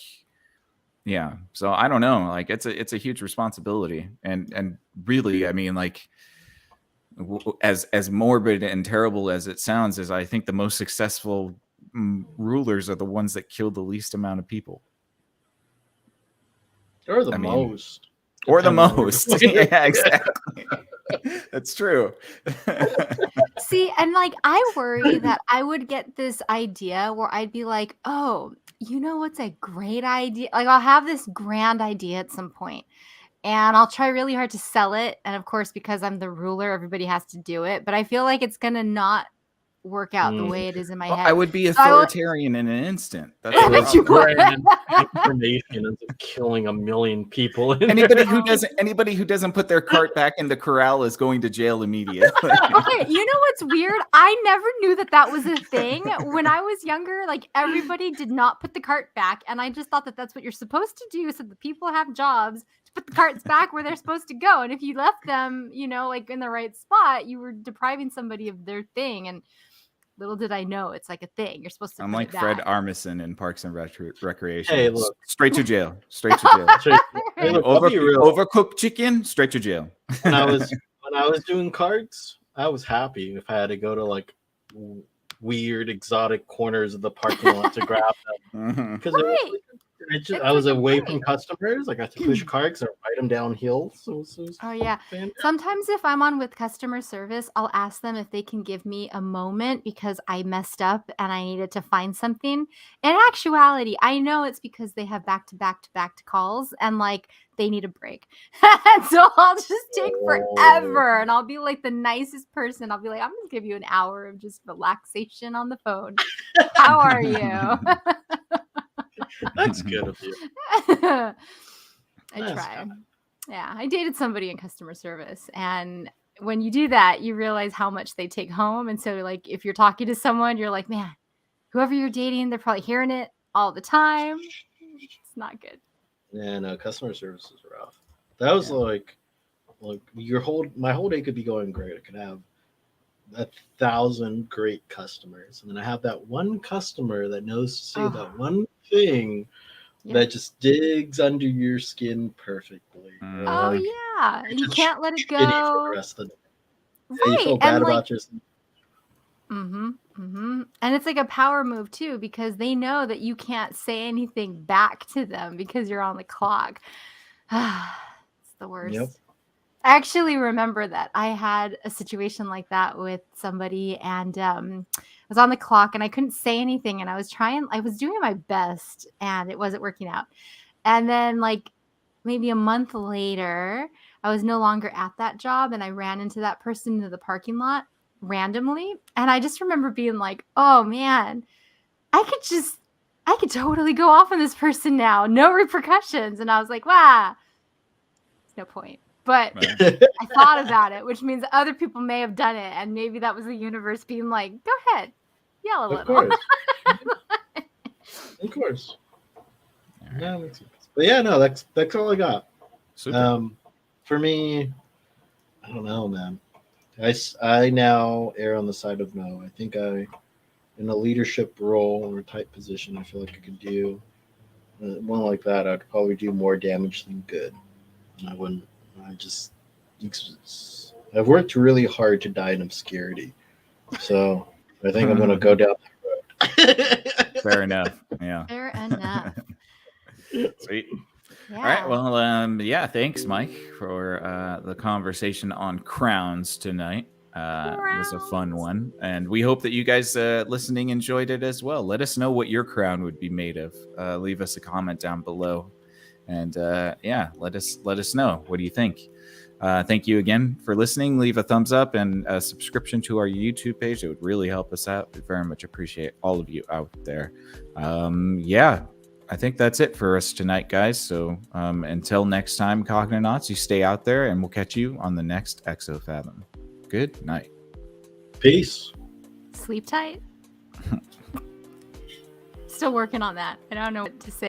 yeah. So I don't know. Like it's a huge responsibility. And really, as morbid and terrible as it sounds, is I think the most successful rulers are the ones that kill the least amount of people. Or the most. Or the most. Yeah, exactly. That's true. See, and like I worry that I would get this idea where I'd be like, oh, what's a great idea? Like I'll have this grand idea at some point and I'll try really hard to sell it. And of course, because I'm the ruler, everybody has to do it. But I feel like it's going to not work out the way it is in my head. I would be authoritarian in an instant. That's what you would. Information ends up killing 1 million people. Anybody who doesn't put their cart back in the corral is going to jail immediately. Okay, you know what's weird? I never knew that was a thing. When I was younger, like everybody did not put the cart back, and I just thought that that's what you're supposed to do, so the people have jobs to put the carts back where they're supposed to go. And if you left them, like in the right spot, you were depriving somebody of their thing. And little did I know, it's like a thing. You're supposed to. I'm like Fred Armisen in Parks and Recreation. Hey, look. Straight to jail. Straight to jail. Hey, look, overcooked chicken, straight to jail. When I was doing cards, I was happy if I had to go to like weird, exotic corners of the parking lot to grab them. Because I was away from customers. I got to push cards or write them down hills. So oh yeah. fantastic. Sometimes if I'm on with customer service, I'll ask them if they can give me a moment because I messed up and I needed to find something. In actuality, I know it's because they have back-to-back calls and like they need a break. So I'll just take forever and I'll be like the nicest person. I'll be like, I'm gonna give you an hour of just relaxation on the phone. How are you? That's good of you. I try. Yeah, I dated somebody in customer service, and when you do that, you realize how much they take home. And so, like, if you're talking to someone, you're like, man, whoever you're dating, they're probably hearing it all the time. It's not good. Yeah, no, customer service is rough. That was like my whole day could be going great. I could have 1,000 great customers, and then I have that one customer that knows to say that one thing that just digs under your skin perfectly. Oh yeah, you can't let it go. For the rest of the day. Right, yeah, you feel bad about yourself. And it's like a power move too, because they know that you can't say anything back to them because you're on the clock. It's the worst. Yep. I actually remember that I had a situation like that with somebody, and I was on the clock and I couldn't say anything, and I was doing my best and it wasn't working out. And then like maybe a month later, I was no longer at that job and I ran into that person into the parking lot randomly. And I just remember being like, oh man, I could totally go off on this person now. No repercussions. And I was like, wow, there's no point. But I thought about it, which means other people may have done it. And maybe that was the universe being like, go ahead, yell a little. Of course. Yeah, but yeah, no, that's all I got. Super. For me, I don't know, man. I now err on the side of no. I think in a leadership role or type position, I feel like I could do one like that. I'd probably do more damage than good. And I wouldn't. I just. I've worked really hard to die in obscurity, so I think I'm gonna go down that road. Fair enough. Yeah. Fair enough. Sweet. Yeah. All right. Well, yeah. Thanks, Mike, for the conversation on crowns tonight. It was a fun one, and we hope that you guys listening enjoyed it as well. Let us know what your crown would be made of. Leave us a comment down below, and yeah, let us know. What do you think? Thank you again for listening. Leave a thumbs up and a subscription to our YouTube page. It would really help us out. We very much appreciate all of you out there. Yeah, I think that's it for us tonight, guys. So until next time, Cognonauts, you stay out there, and we'll catch you on the next Exofathom. Good night. Peace. Sleep tight. Still working on that. I don't know what to say.